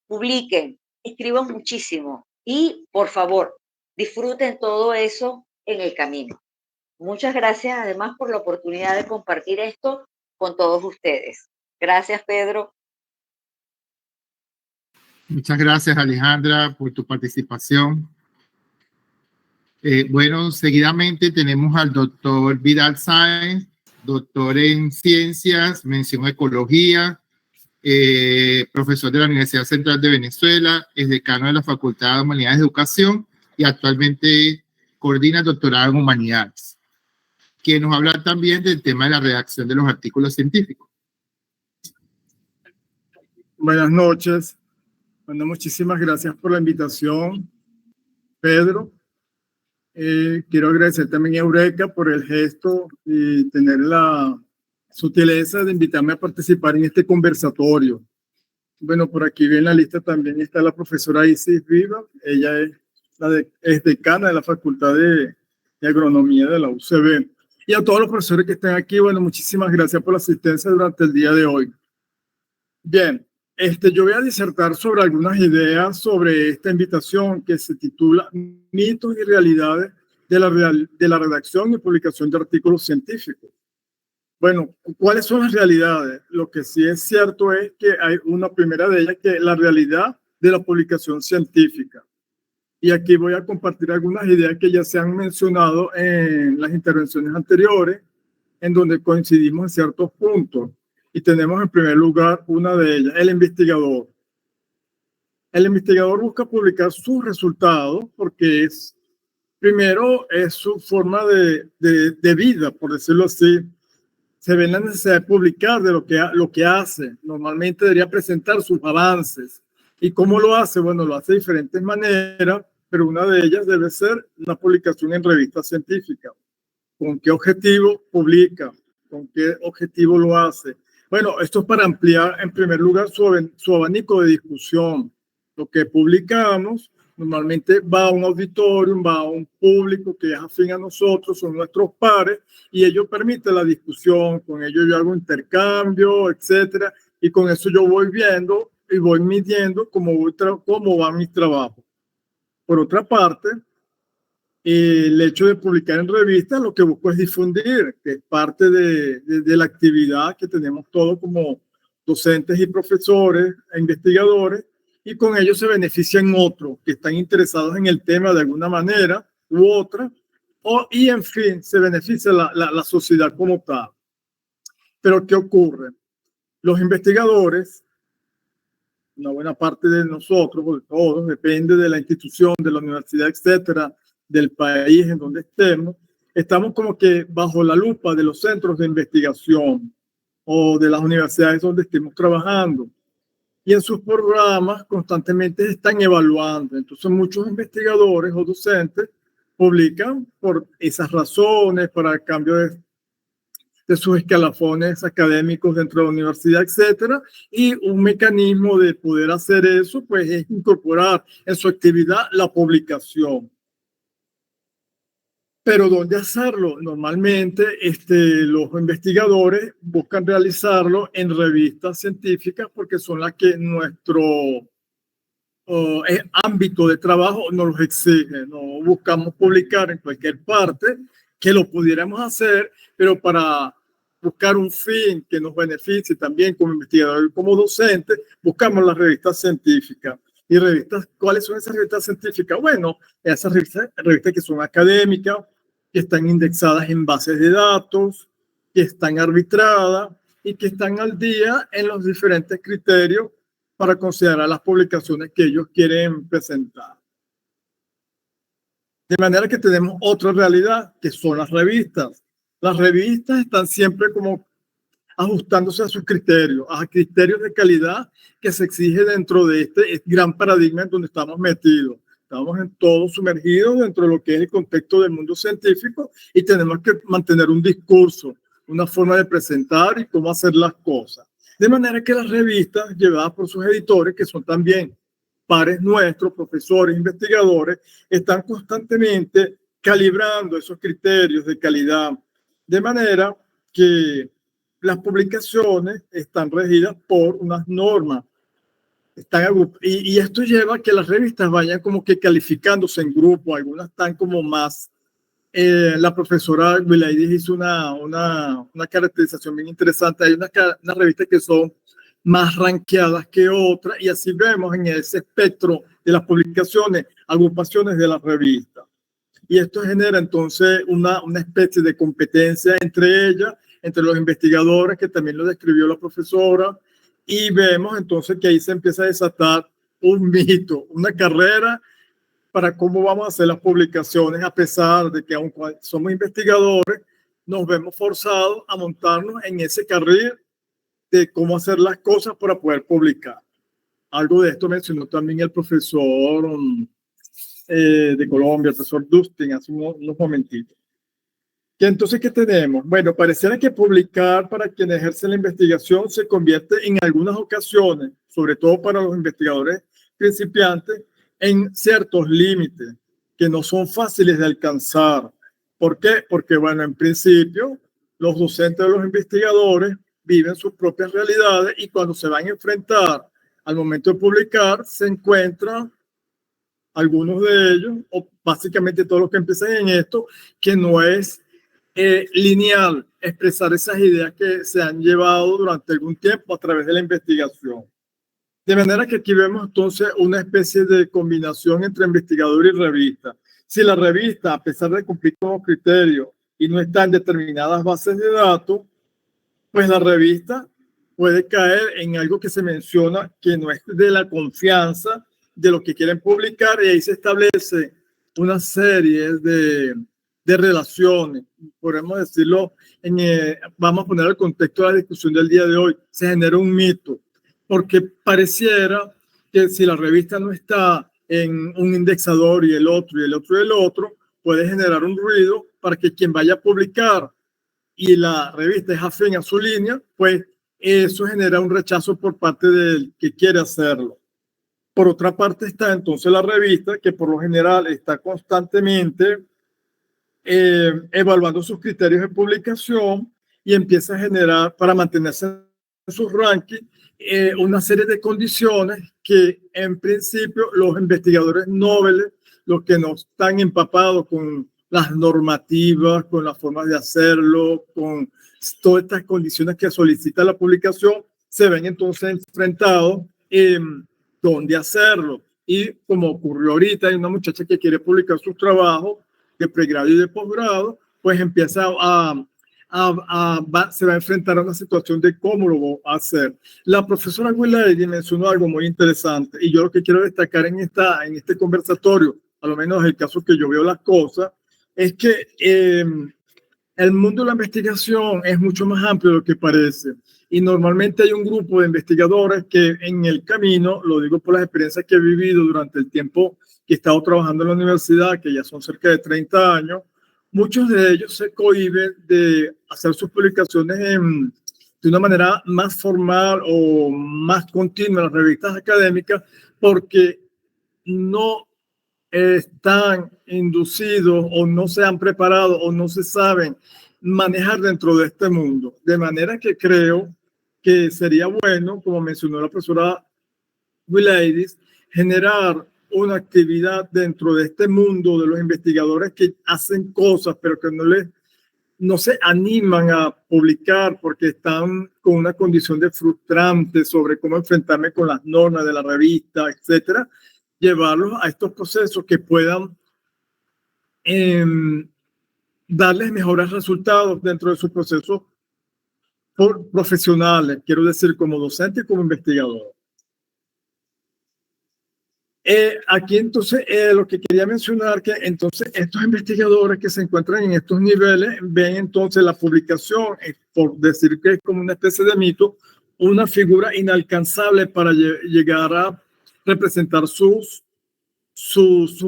publiquen, escriban muchísimo y, por favor, disfruten todo eso en el camino. Muchas gracias además por la oportunidad de compartir esto con todos ustedes. Gracias, Pedro. Muchas gracias, Alejandra, por tu participación. Bueno, seguidamente tenemos al doctor Vidal Sáenz, doctor en ciencias, mención ecología, profesor de la Universidad Central de Venezuela, es decano de la Facultad de Humanidades de Educación y actualmente coordina el doctorado en Humanidades, quien nos habla también del tema de la redacción de los artículos científicos. Buenas noches. Bueno, muchísimas gracias por la invitación, Pedro. Quiero agradecer también a Eureka por el gesto y tener la sutileza de invitarme a participar en este conversatorio. Bueno, por aquí en la lista también está la profesora Isis Viva. Ella es decana de la Facultad de Agronomía de la UCB. Y a todos los profesores que están aquí, bueno, muchísimas gracias por la asistencia durante el día de hoy. Bien, yo voy a disertar sobre algunas ideas sobre esta invitación que se titula Mitos y realidades de la redacción y publicación de artículos científicos. Bueno, ¿cuáles son las realidades? Lo que sí es cierto es que hay una primera de ellas, que es la realidad de la publicación científica. Y aquí voy a compartir algunas ideas que ya se han mencionado en las intervenciones anteriores, en donde coincidimos en ciertos puntos. Y tenemos en primer lugar una de ellas, el investigador. El investigador busca publicar sus resultados porque primero es su forma de vida, por decirlo así. Se ve la necesidad de publicar de lo que hace. Normalmente debería presentar sus avances. ¿Y cómo lo hace? Bueno, lo hace de diferentes maneras, pero una de ellas debe ser una publicación en revistas científicas. ¿Con qué objetivo publica? ¿Con qué objetivo lo hace? Bueno, esto es para ampliar en primer lugar su abanico de discusión. Lo que publicamos normalmente va a un auditorium, va a un público que es afín a nosotros, son nuestros pares, y ello permite la discusión, con ello yo hago intercambio, etcétera, y con eso yo voy viendo y voy midiendo cómo va mi trabajo. Por otra parte, el hecho de publicar en revistas lo que busco es difundir, que es parte de la actividad que tenemos todos como docentes y profesores e investigadores, y con ello se benefician otros que están interesados en el tema de alguna manera u otra, y en fin, se beneficia la sociedad como tal. Pero ¿qué ocurre? Los investigadores una buena parte de nosotros, o de todos, depende de la institución, de la universidad, etcétera, del país en donde estamos como que bajo la lupa de los centros de investigación o de las universidades donde estemos trabajando. Y en sus programas constantemente están evaluando. Entonces muchos investigadores o docentes publican por esas razones, para el cambio de sus escalafones académicos dentro de la universidad, etcétera. Y un mecanismo de poder hacer eso, pues, es incorporar en su actividad la publicación. Pero ¿dónde hacerlo? Normalmente los investigadores buscan realizarlo en revistas científicas porque son las que nuestro ámbito de trabajo nos los exige. No buscamos publicar en cualquier parte, que lo pudiéramos hacer, pero para buscar un fin que nos beneficie también como investigador y como docente, buscamos las revistas científicas. ¿Y revistas? ¿Cuáles son esas revistas científicas? Bueno, esas revistas que son académicas, que están indexadas en bases de datos, que están arbitradas y que están al día en los diferentes criterios para considerar las publicaciones que ellos quieren presentar. De manera que tenemos otra realidad, que son las revistas. Las revistas están siempre como ajustándose a sus criterios, a criterios de calidad que se exige dentro de este gran paradigma en donde estamos metidos. Estamos en todo sumergidos dentro de lo que es el contexto del mundo científico y tenemos que mantener un discurso, una forma de presentar y cómo hacer las cosas. De manera que las revistas, llevadas por sus editores, que son también pares nuestros, profesores, investigadores, están constantemente calibrando esos criterios de calidad, de manera que las publicaciones están regidas por unas normas. Y esto lleva a que las revistas vayan como que calificándose en grupo. Algunas están como más. La profesora Wilaidis hizo una caracterización bien interesante. Hay unas revistas que son más rankeadas que otras, y así vemos en ese espectro de las publicaciones agrupaciones de las revistas. Y esto genera entonces una especie de competencia entre ellas, entre los investigadores, que también lo describió la profesora, y vemos entonces que ahí se empieza a desatar un mito, una carrera para cómo vamos a hacer las publicaciones, a pesar de que aunque somos investigadores, nos vemos forzados a montarnos en ese carril de cómo hacer las cosas para poder publicar. Algo de esto mencionó también el profesor de Colombia, el profesor Dustin, hace unos momentitos. ¿Y entonces qué tenemos? Bueno, pareciera que publicar para quienes ejercen la investigación se convierte en algunas ocasiones, sobre todo para los investigadores principiantes, en ciertos límites que no son fáciles de alcanzar. ¿Por qué? Porque, bueno, en principio, los docentes de los investigadores viven sus propias realidades y cuando se van a enfrentar al momento de publicar, se encuentran algunos de ellos, o básicamente todos los que empiezan en esto, que no es lineal expresar esas ideas que se han llevado durante algún tiempo a través de la investigación. De manera que aquí vemos entonces una especie de combinación entre investigador y revista. Si la revista, a pesar de cumplir con los criterios y no está en determinadas bases de datos, pues la revista puede caer en algo que se menciona que no es de la confianza de lo que quieren publicar, y ahí se establece una serie de relaciones, podemos decirlo, vamos a poner el contexto de la discusión del día de hoy, se genera un mito, porque pareciera que si la revista no está en un indexador y el otro y el otro y el otro, puede generar un ruido para que quien vaya a publicar y la revista es afín a su línea, pues eso genera un rechazo por parte del que quiere hacerlo. Por otra parte está entonces la revista, que por lo general está constantemente evaluando sus criterios de publicación y empieza a generar, para mantenerse en sus rankings, una serie de condiciones que en principio los investigadores nobles, los que no están empapados con las normativas, con las formas de hacerlo, con todas estas condiciones que solicita la publicación, se ven entonces enfrentados en dónde hacerlo. Y como ocurrió ahorita, hay una muchacha que quiere publicar sus trabajos de pregrado y de posgrado, pues empieza a se va a enfrentar a una situación de cómo lo va a hacer. La profesora Wilady mencionó algo muy interesante y yo lo que quiero destacar en este conversatorio, a lo menos el caso que yo veo las cosas, es que el mundo de la investigación es mucho más amplio de lo que parece y normalmente hay un grupo de investigadores que en el camino, lo digo por las experiencias que he vivido durante el tiempo que he estado trabajando en la universidad, que ya son cerca de 30 años, muchos de ellos se cohíben de hacer sus publicaciones de una manera más formal o más continua en las revistas académicas porque no están inducidos o no se han preparado o no se saben manejar dentro de este mundo. De manera que creo que sería bueno, como mencionó la profesora Wiladies, generar una actividad dentro de este mundo de los investigadores que hacen cosas, pero que no se animan a publicar porque están con una condición de frustrante sobre cómo enfrentarme con las normas de la revista, etcétera, llevarlos a estos procesos que puedan darles mejores resultados dentro de sus procesos profesionales, quiero decir, como docente y como investigador. Aquí entonces lo que quería mencionar que entonces estos investigadores que se encuentran en estos niveles ven entonces la publicación, por decir que es como una especie de mito, una figura inalcanzable para llegar a representar sus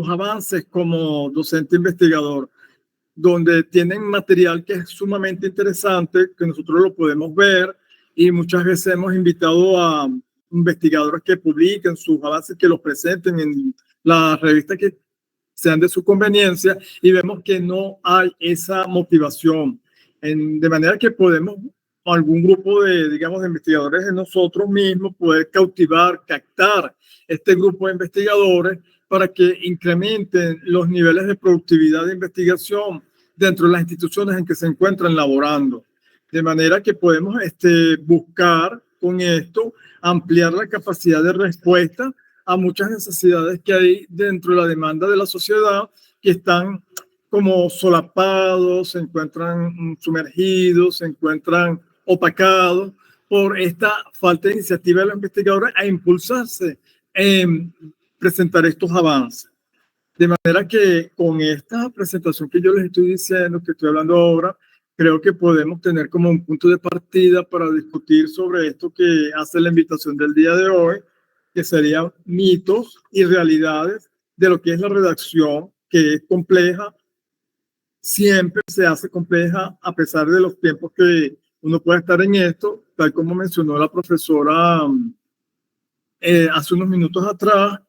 avances como docente investigador, donde tienen material que es sumamente interesante, que nosotros lo podemos ver y muchas veces hemos invitado a investigadores que publiquen sus avances, que los presenten en las revistas que sean de su conveniencia y vemos que no hay esa motivación. De manera que podemos, algún grupo de, digamos, de investigadores de nosotros mismos, poder captar este grupo de investigadores para que incrementen los niveles de productividad de investigación dentro de las instituciones en que se encuentran laborando. De manera que podemos buscar con esto ampliar la capacidad de respuesta a muchas necesidades que hay dentro de la demanda de la sociedad que están como solapados, se encuentran sumergidos, se encuentran opacados por esta falta de iniciativa de los investigadores a impulsarse en presentar estos avances. De manera que con esta presentación que yo les estoy diciendo, que estoy hablando ahora, creo que podemos tener como un punto de partida para discutir sobre esto que hace la invitación del día de hoy, que serían mitos y realidades de lo que es la redacción, que es compleja, siempre se hace compleja a pesar de los tiempos que uno puede estar en esto, tal como mencionó la profesora hace unos minutos atrás,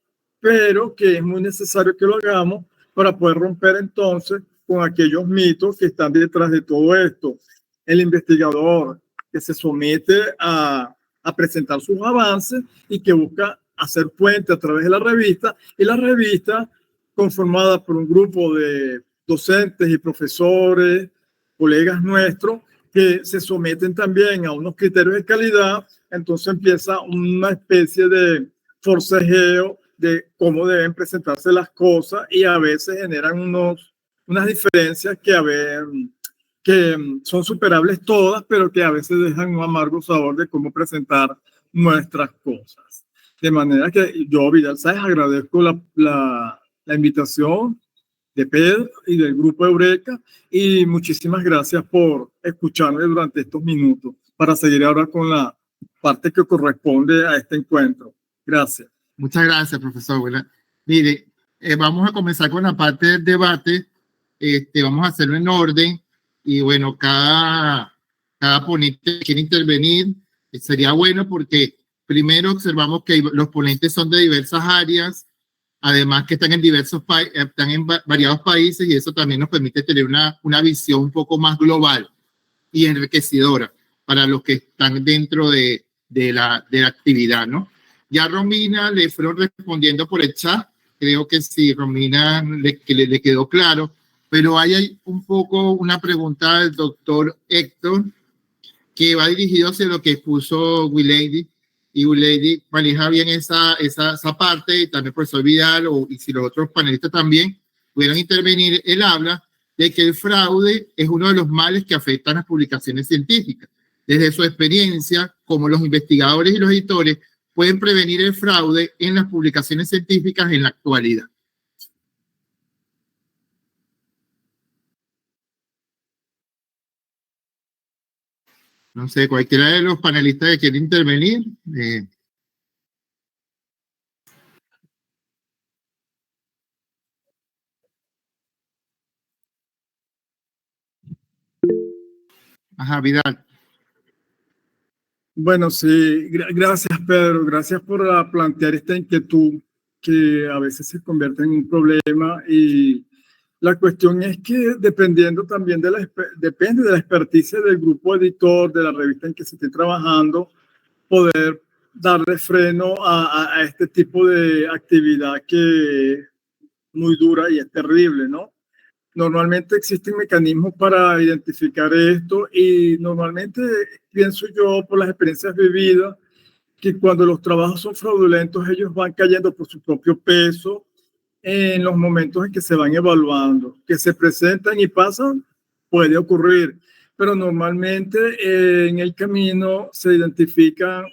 pero que es muy necesario que lo hagamos para poder romper entonces con aquellos mitos que están detrás de todo esto. El investigador que se somete a presentar sus avances y que busca hacer puente a través de la revista, y la revista conformada por un grupo de docentes y profesores, colegas nuestros, que se someten también a unos criterios de calidad, entonces empieza una especie de forcejeo de cómo deben presentarse las cosas y a veces generan unas diferencias que son superables todas, pero que a veces dejan un amargo sabor de cómo presentar nuestras cosas. De manera que yo, Vidal Sáez, agradezco la invitación de Pedro y del grupo Eureka y muchísimas gracias por escucharme durante estos minutos para seguir ahora con la parte que corresponde a este encuentro. Gracias. Muchas gracias, profesor. Mire, vamos a comenzar con la parte del debate. Vamos a hacerlo en orden y bueno, cada ponente quiere intervenir. Sería bueno porque primero observamos que los ponentes son de diversas áreas, además que están en variados países y eso también nos permite tener una visión un poco más global y enriquecedora para los que están dentro de la actividad, ¿no? Ya Romina le fueron respondiendo por el chat, creo que sí, Romina le quedó claro, pero hay un poco una pregunta del doctor Héctor que va dirigido hacia lo que puso Wilady, y Wilady maneja bien esa parte, y también el profesor Vidal, y si los otros panelistas también pudieran intervenir, él habla de que el fraude es uno de los males que afectan las publicaciones científicas. Desde su experiencia, como los investigadores y los editores pueden prevenir el fraude en las publicaciones científicas en la actualidad. No sé, cualquiera de los panelistas que quiera intervenir. Ajá, Vidal. Bueno, sí, gracias Pedro, gracias por plantear esta inquietud que a veces se convierte en un problema, y la cuestión es que dependiendo también depende de la experticia del grupo editor, de la revista en que se esté trabajando, poder darle freno a este tipo de actividad que es muy dura y es terrible, ¿no? Normalmente existen mecanismos para identificar esto, y normalmente pienso yo, por las experiencias vividas, que cuando los trabajos son fraudulentos, ellos van cayendo por su propio peso en los momentos en que se van evaluando. Que se presentan y pasan, puede ocurrir, pero normalmente en el camino se identifican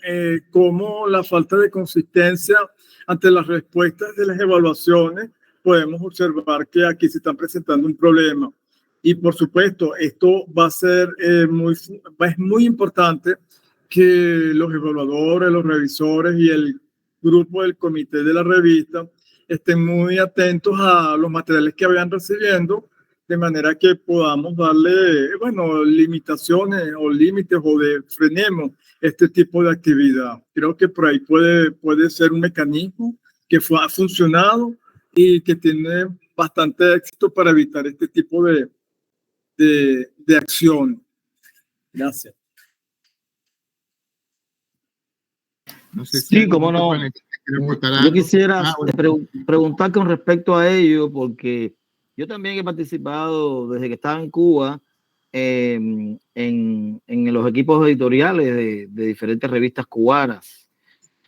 como la falta de consistencia ante las respuestas de las evaluaciones. Podemos observar que aquí se está presentando un problema. Y por supuesto, esto va a ser es muy importante que los evaluadores, los revisores y el grupo del comité de la revista estén muy atentos a los materiales que vayan recibiendo, de manera que podamos darle, bueno, limitaciones o límites, o frenemos este tipo de actividad. Creo que por ahí puede ser un mecanismo que ha funcionado y que tiene bastante éxito para evitar este tipo de acción. Gracias. No sé Sí, cómo no. Yo quisiera preguntar con respecto a ello, porque yo también he participado desde que estaba en Cuba en los equipos editoriales de diferentes revistas cubanas.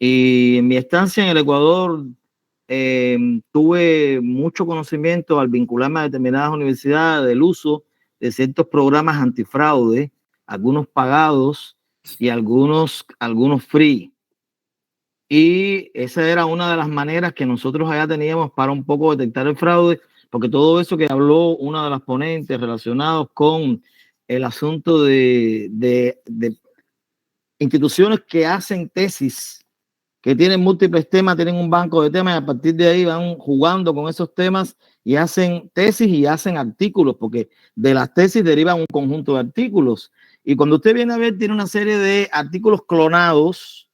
Y en mi estancia en el Ecuador tuve mucho conocimiento al vincularme a determinadas universidades del uso de ciertos programas antifraude, algunos pagados y algunos free. Y esa era una de las maneras que nosotros allá teníamos para un poco detectar el fraude, porque todo eso que habló una de las ponentes relacionados con el asunto de instituciones que hacen tesis, que tienen múltiples temas, tienen un banco de temas, y a partir de ahí van jugando con esos temas y hacen tesis y hacen artículos, porque de las tesis derivan un conjunto de artículos. Y cuando usted viene a ver, tiene una serie de artículos clonados,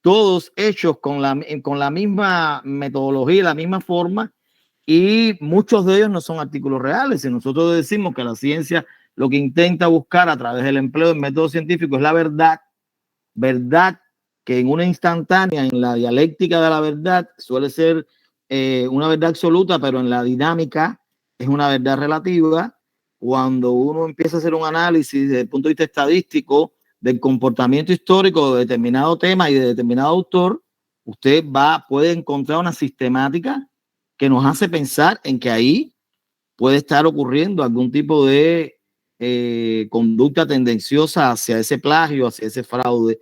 todos hechos con la misma metodología, la misma forma, y muchos de ellos no son artículos reales. Si nosotros decimos que la ciencia lo que intenta buscar a través del empleo del método científico es la verdad que en una instantánea, en la dialéctica de la verdad, suele ser una verdad absoluta, pero en la dinámica es una verdad relativa. Cuando uno empieza a hacer un análisis desde el punto de vista estadístico del comportamiento histórico de determinado tema y de determinado autor, usted puede encontrar una sistemática que nos hace pensar en que ahí puede estar ocurriendo algún tipo de conducta tendenciosa hacia ese plagio, hacia ese fraude.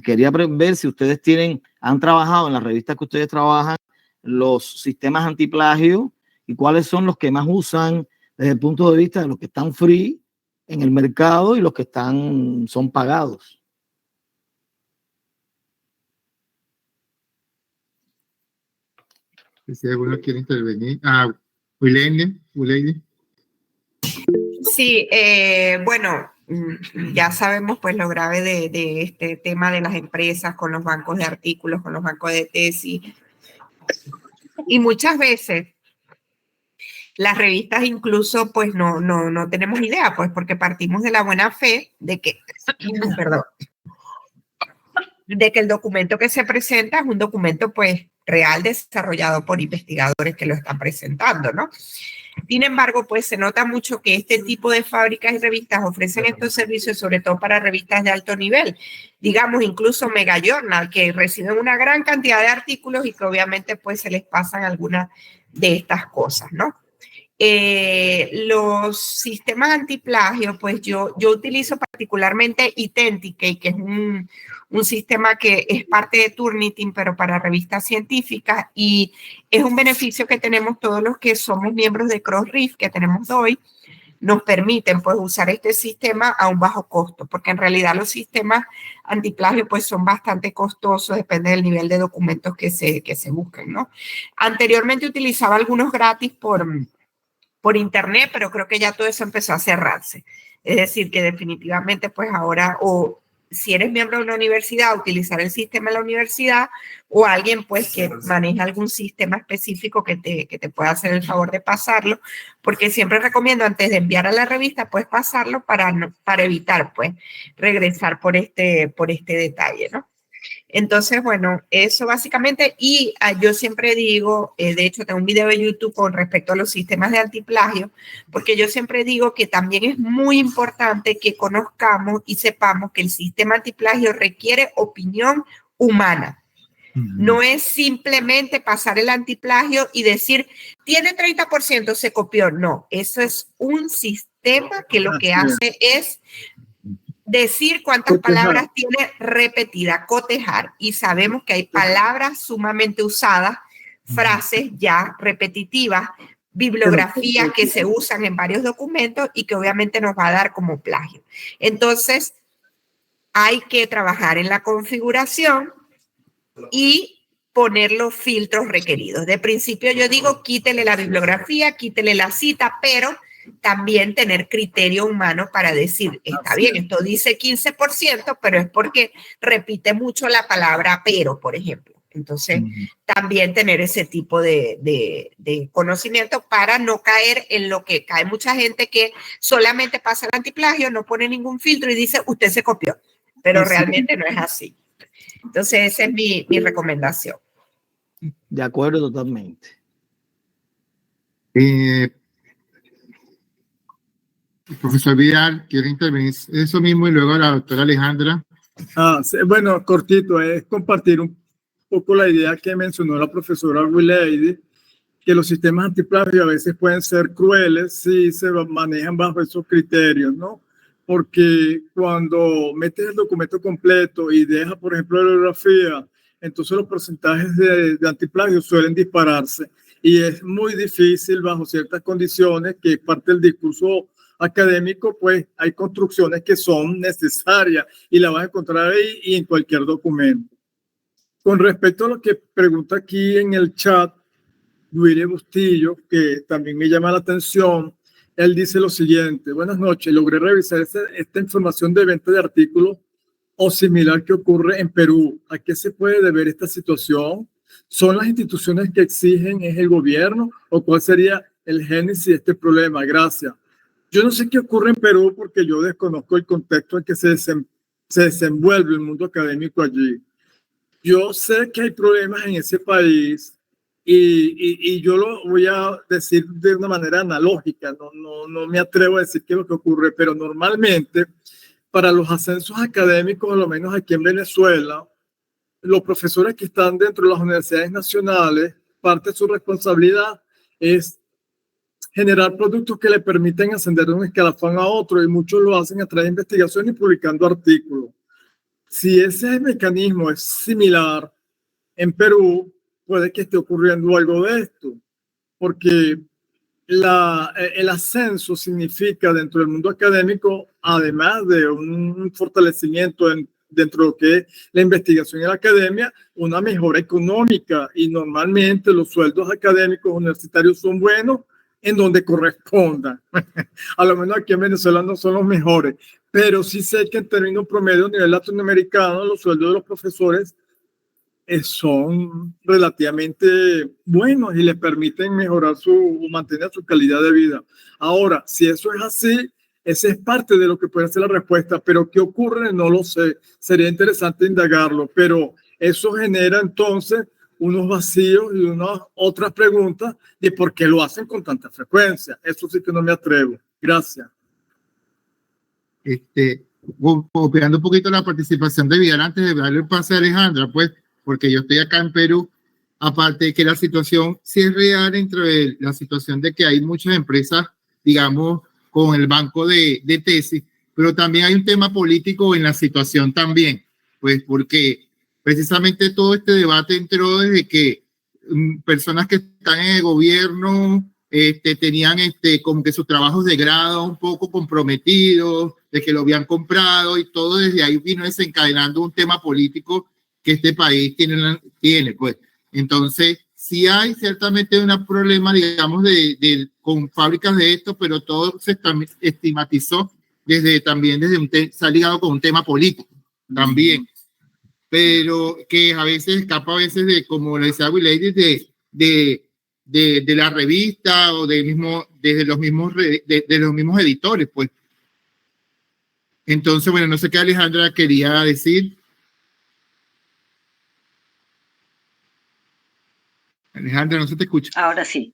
Quería ver si ustedes han trabajado en las revistas que ustedes trabajan los sistemas antiplagio y cuáles son los que más usan desde el punto de vista de los que están free en el mercado y los que son pagados. Si alguno quiere intervenir. Wilene. Sí, bueno, ya sabemos pues lo grave de este tema de las empresas con los bancos de artículos, con los bancos de tesis. Y muchas veces las revistas incluso pues no tenemos idea, pues porque partimos de la buena fe de que, de que el documento que se presenta es un documento pues real desarrollado por investigadores que lo están presentando, ¿no? Sin embargo, pues se nota mucho que este tipo de fábricas y revistas ofrecen estos servicios sobre todo para revistas de alto nivel, digamos incluso mega journal, que reciben una gran cantidad de artículos y que obviamente pues se les pasan algunas de estas cosas, ¿no? Los sistemas antiplagio, pues yo utilizo particularmente Identicate, que es un sistema que es parte de Turnitin, pero para revistas científicas, y es un beneficio que tenemos todos los que somos miembros de Crossref, que tenemos hoy, nos permiten pues usar este sistema a un bajo costo, porque en realidad los sistemas antiplagio pues son bastante costosos, depende del nivel de documentos que se busquen, ¿no? Anteriormente utilizaba algunos gratis por internet, pero creo que ya todo eso empezó a cerrarse. Es decir, que definitivamente pues ahora, o si eres miembro de una universidad, utilizar el sistema de la universidad, o alguien pues que maneja algún sistema específico que te pueda hacer el favor de pasarlo, porque siempre recomiendo antes de enviar a la revista pues pasarlo para evitar pues regresar por este detalle, ¿no? Entonces, bueno, eso básicamente, y yo siempre digo, de hecho tengo un video de YouTube con respecto a los sistemas de antiplagio, porque yo siempre digo que también es muy importante que conozcamos y sepamos que el sistema antiplagio requiere opinión humana. No es simplemente pasar el antiplagio y decir, tiene 30%, se copió. No, eso es un sistema que lo que hace es decir cuántas palabras tiene repetida, cotejar, y sabemos que hay palabras sumamente usadas, frases ya repetitivas, bibliografía que se usan en varios documentos y que obviamente nos va a dar como plagio. Entonces, hay que trabajar en la configuración y poner los filtros requeridos. De principio yo digo, quítele la bibliografía, quítele la cita, pero también tener criterio humano para decir, está bien, esto dice 15%, pero es porque repite mucho la palabra pero, por ejemplo. Entonces, también tener ese tipo de conocimiento para no caer en lo que cae mucha gente que solamente pasa el antiplagio, no pone ningún filtro y dice, usted se copió, pero realmente no es así. Entonces, esa es mi recomendación. De acuerdo totalmente. El profesor Vidal quiere intervenir eso mismo y luego la doctora Alejandra. Sí, bueno, cortito, es compartir un poco la idea que mencionó la profesora Wilady, que los sistemas antiplagio a veces pueden ser crueles si se manejan bajo esos criterios, ¿no? Porque cuando metes el documento completo y dejas, por ejemplo, la bibliografía, entonces los porcentajes de antiplagio suelen dispararse y es muy difícil bajo ciertas condiciones, que es parte del discurso académico, pues hay construcciones que son necesarias y la vas a encontrar ahí y en cualquier documento. Con respecto a lo que pregunta aquí en el chat, Luis Bustillo, que también me llama la atención, él dice lo siguiente: buenas noches, logré revisar esta información de venta de artículos o similar que ocurre en Perú. ¿A qué se puede deber esta situación? ¿Son las instituciones que exigen, es el gobierno, o cuál sería el génesis de este problema? Gracias. Yo no sé qué ocurre en Perú porque yo desconozco el contexto en que se desenvuelve el mundo académico allí. Yo sé que hay problemas en ese país y yo lo voy a decir de una manera analógica, no me atrevo a decir qué es lo que ocurre, pero normalmente para los ascensos académicos, a lo menos aquí en Venezuela, los profesores que están dentro de las universidades nacionales, parte de su responsabilidad es generar productos que le permiten ascender de un escalafón a otro, y muchos lo hacen a través de investigación y publicando artículos. Si ese mecanismo es similar en Perú, puede que esté ocurriendo algo de esto, porque el ascenso significa dentro del mundo académico, además de un fortalecimiento dentro de lo que es la investigación y la academia, una mejora económica, y normalmente los sueldos académicos universitarios son buenos en donde correspondan. A lo menos aquí en Venezuela no son los mejores, pero sí sé que en términos promedio a nivel latinoamericano los sueldos de los profesores son relativamente buenos y les permiten mejorar mantener su calidad de vida. Ahora, si eso es así, esa es parte de lo que puede ser la respuesta, pero ¿qué ocurre? No lo sé. Sería interesante indagarlo, pero eso genera entonces unos vacíos y unas otras preguntas de por qué lo hacen con tanta frecuencia. Eso sí que no me atrevo. Gracias. Copiando un poquito la participación de Vidal antes de darle el pase a Alejandra, pues, porque yo estoy acá en Perú. aparte de que la situación sí es real entre la situación de que hay muchas empresas, digamos, con el banco de tesis, pero también hay un tema político en la situación también, pues porque precisamente todo este debate entró desde que personas que están en el gobierno tenían como que sus trabajos de grado un poco comprometidos, de que lo habían comprado y todo desde ahí vino desencadenando un tema político que este país tiene pues. Entonces, sí hay ciertamente un problema, digamos, con fábricas de esto, pero todo se estigmatizó también se ha ligado con un tema político también, pero que a veces escapa a veces de, como le decía Will Lady, de la revista o desde los mismos editores, pues. Entonces, bueno, no sé qué Alejandra quería decir. Alejandra, no se te escucha. Ahora sí.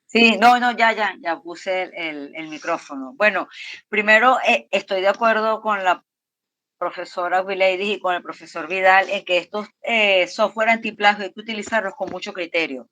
Sí, no, ya puse el micrófono. Bueno, primero estoy de acuerdo con la profesora Wilady y con el profesor Vidal en que estos software antiplagio hay que utilizarlos con mucho criterio,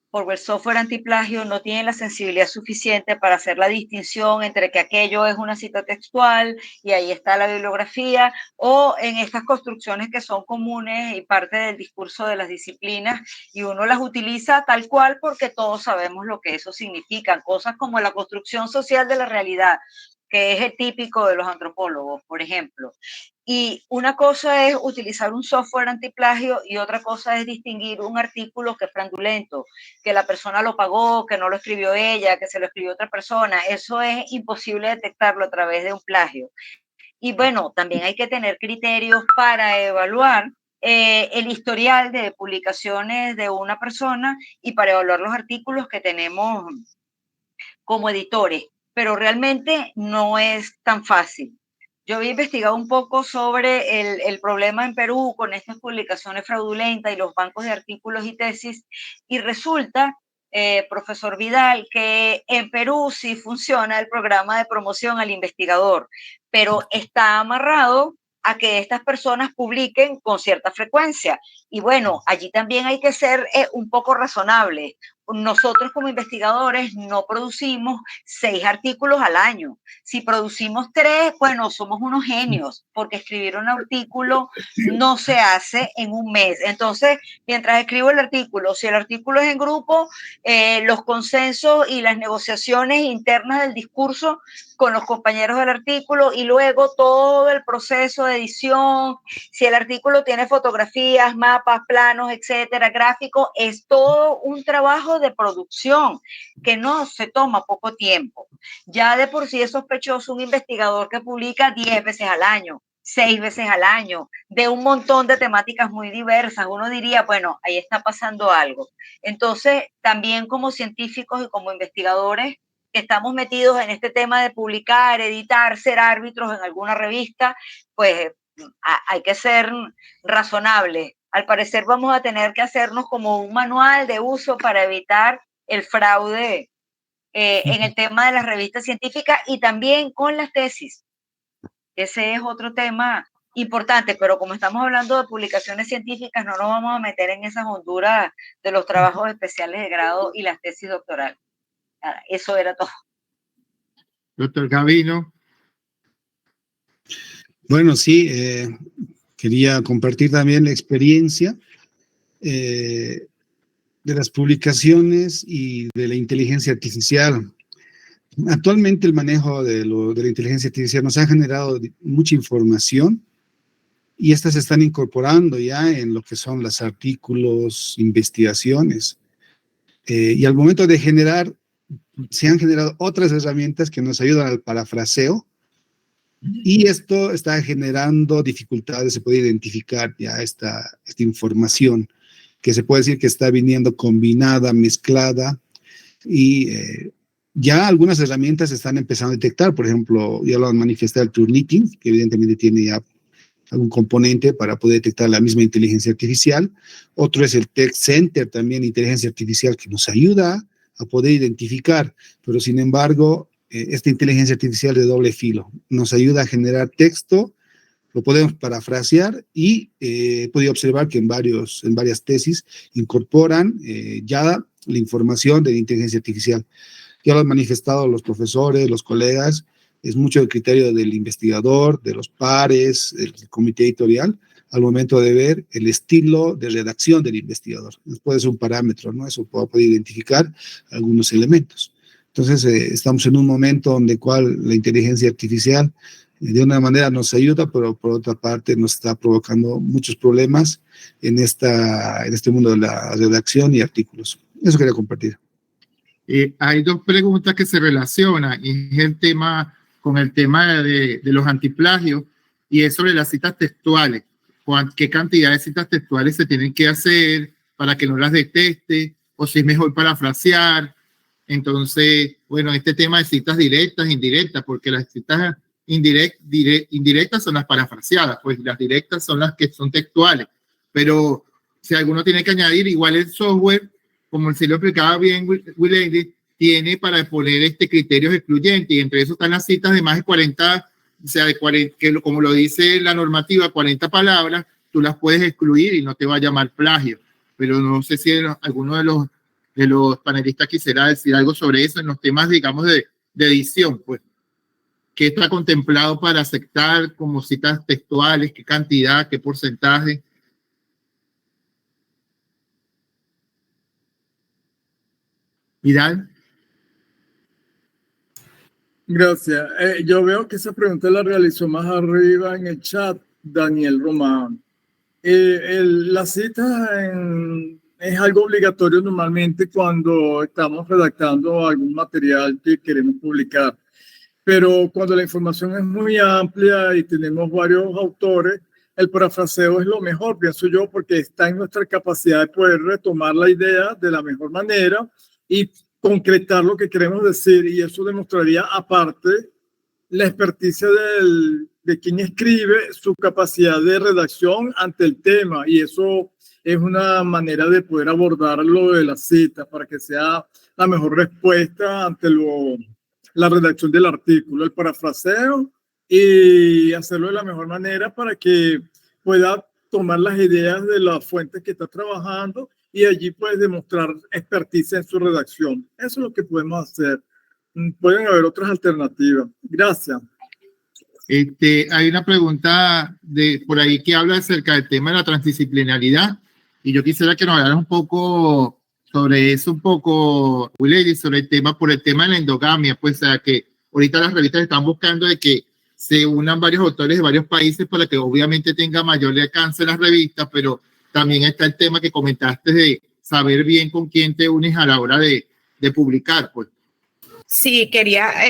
porque el software antiplagio no tiene la sensibilidad suficiente para hacer la distinción entre que aquello es una cita textual y ahí está la bibliografía, o en estas construcciones que son comunes y parte del discurso de las disciplinas, y uno las utiliza tal cual porque todos sabemos lo que eso significa, cosas como la construcción social de la realidad, que es el típico de los antropólogos, por ejemplo. Y una cosa es utilizar un software antiplagio y otra cosa es distinguir un artículo que es fraudulento, que la persona lo pagó, que no lo escribió ella, que se lo escribió otra persona. Eso es imposible detectarlo a través de un plagio. Y bueno, también hay que tener criterios para evaluar el historial de publicaciones de una persona y para evaluar los artículos que tenemos como editores, pero realmente no es tan fácil. Yo había investigado un poco sobre el problema en Perú con estas publicaciones fraudulentas y los bancos de artículos y tesis, y resulta, profesor Vidal, que en Perú sí funciona el programa de promoción al investigador, pero está amarrado a que estas personas publiquen con cierta frecuencia. Y bueno, allí también hay que ser un poco razonable. Nosotros como investigadores no producimos 6 artículos al año. Si producimos 3, bueno, somos unos genios, porque escribir un artículo no se hace en un mes. Entonces, mientras escribo el artículo, si el artículo es en grupo, los consensos y las negociaciones internas del discurso con los compañeros del artículo y luego todo el proceso de edición, si el artículo tiene fotografías, mapas, planos, etcétera, gráficos, es todo un trabajo de producción que no se toma poco tiempo. Ya de por sí es sospechoso un investigador que publica 10 veces al año, 6 veces al año, de un montón de temáticas muy diversas. Uno diría, bueno, ahí está pasando algo. Entonces, también como científicos y como investigadores que estamos metidos en este tema de publicar, editar, ser árbitros en alguna revista, pues hay que ser razonables. Al parecer vamos a tener que hacernos como un manual de uso para evitar el fraude en el tema de las revistas científicas y también con las tesis. Ese es otro tema importante, pero como estamos hablando de publicaciones científicas, no nos vamos a meter en esas honduras de los trabajos especiales de grado y las tesis doctorales. Eso era todo. Doctor Gavino. Bueno, sí, quería compartir también la experiencia de las publicaciones y de la inteligencia artificial. Actualmente el manejo de la inteligencia artificial nos ha generado mucha información y estas se están incorporando ya en lo que son los artículos, investigaciones. Y al momento de generar, se han generado otras herramientas que nos ayudan al parafraseo y esto está generando dificultades, se puede identificar ya esta información que se puede decir que está viniendo combinada, mezclada y ya algunas herramientas están empezando a detectar, por ejemplo, ya lo han manifestado el Turnitin, que evidentemente tiene ya algún componente para poder detectar la misma inteligencia artificial. Otro es el Text Center, también inteligencia artificial que nos ayuda a poder identificar, pero sin embargo, esta inteligencia artificial de doble filo nos ayuda a generar texto, lo podemos parafrasear y he podido observar que en varias tesis incorporan ya la información de la inteligencia artificial. Ya lo han manifestado los profesores, los colegas, es mucho el criterio del investigador, de los pares, del comité editorial, al momento de ver el estilo de redacción del investigador. Puede ser un parámetro, ¿no? Eso puede identificar algunos elementos. Entonces, estamos en un momento donde la inteligencia artificial de una manera nos ayuda, pero por otra parte nos está provocando muchos problemas en este mundo de la redacción y artículos. Eso quería compartir. Hay dos preguntas que se relacionan, y es el tema con el tema de los antiplagios, y es sobre las citas textuales. ¿Qué cantidad de citas textuales se tienen que hacer para que no las detecte? O si es mejor parafrasear. Entonces, bueno, este tema de citas directas, indirectas, porque las citas indirectas son las parafraseadas, pues las directas son las que son textuales. Pero si alguno tiene que añadir, igual el software, como se lo explicaba bien Will, tiene para poner criterios excluyentes, y entre eso están las citas de más de 40, o sea, de 40, que como lo dice la normativa, 40 palabras, tú las puedes excluir y no te va a llamar plagio. Pero no sé si alguno de los panelistas quisiera decir algo sobre eso en los temas, digamos, de edición, pues. ¿Qué está contemplado para aceptar como citas textuales? ¿Qué cantidad? ¿Qué porcentaje? Vidal. Gracias. Yo veo que esa pregunta la realizó más arriba en el chat Daniel Román. La cita es algo obligatorio normalmente cuando estamos redactando algún material que queremos publicar. Pero cuando la información es muy amplia y tenemos varios autores, el parafraseo es lo mejor, pienso yo, porque está en nuestra capacidad de poder retomar la idea de la mejor manera y concretar lo que queremos decir, y eso demostraría, aparte, la experticia de quien escribe, su capacidad de redacción ante el tema, y eso es una manera de poder abordar lo de la cita para que sea la mejor respuesta ante la redacción del artículo, el parafraseo, y hacerlo de la mejor manera para que pueda tomar las ideas de las fuentes que está trabajando y allí puedes demostrar experticia en su redacción. Eso es lo que podemos hacer. Pueden haber otras alternativas. Gracias. Hay una pregunta por ahí que habla acerca del tema de la transdisciplinaridad, y yo quisiera que nos hablaras un poco sobre eso, Willy, sobre el tema de la endogamia, pues, o sea, que ahorita las revistas están buscando de que se unan varios autores de varios países para que obviamente tenga mayor alcance las revistas, pero también está el tema que comentaste de saber bien con quién te unes a la hora de publicar, pues. Sí,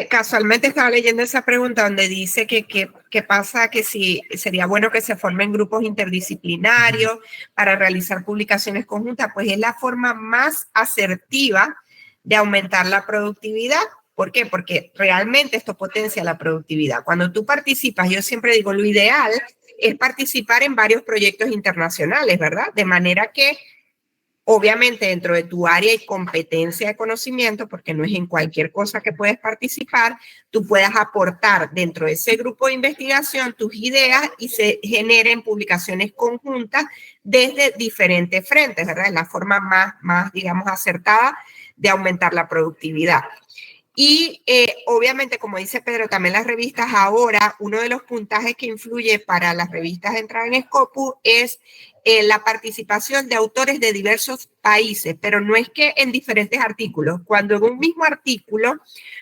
casualmente estaba leyendo esa pregunta donde dice que pasa que si sería bueno que se formen grupos interdisciplinarios para realizar publicaciones conjuntas, pues es la forma más asertiva de aumentar la productividad. ¿Por qué? Porque realmente esto potencia la productividad. Cuando tú participas, yo siempre digo, lo ideal es participar en varios proyectos internacionales, ¿verdad? De manera que obviamente dentro de tu área y competencia de conocimiento, porque no es en cualquier cosa que puedes participar, tú puedas aportar dentro de ese grupo de investigación tus ideas y se generen publicaciones conjuntas desde diferentes frentes, ¿verdad? Es la forma más, digamos, acertada de aumentar la productividad. Y obviamente, como dice Pedro, también las revistas ahora, uno de los puntajes que influye para las revistas de entrar en Scopus es la participación de autores de diversos países, pero no es que en diferentes artículos. Cuando en un mismo artículo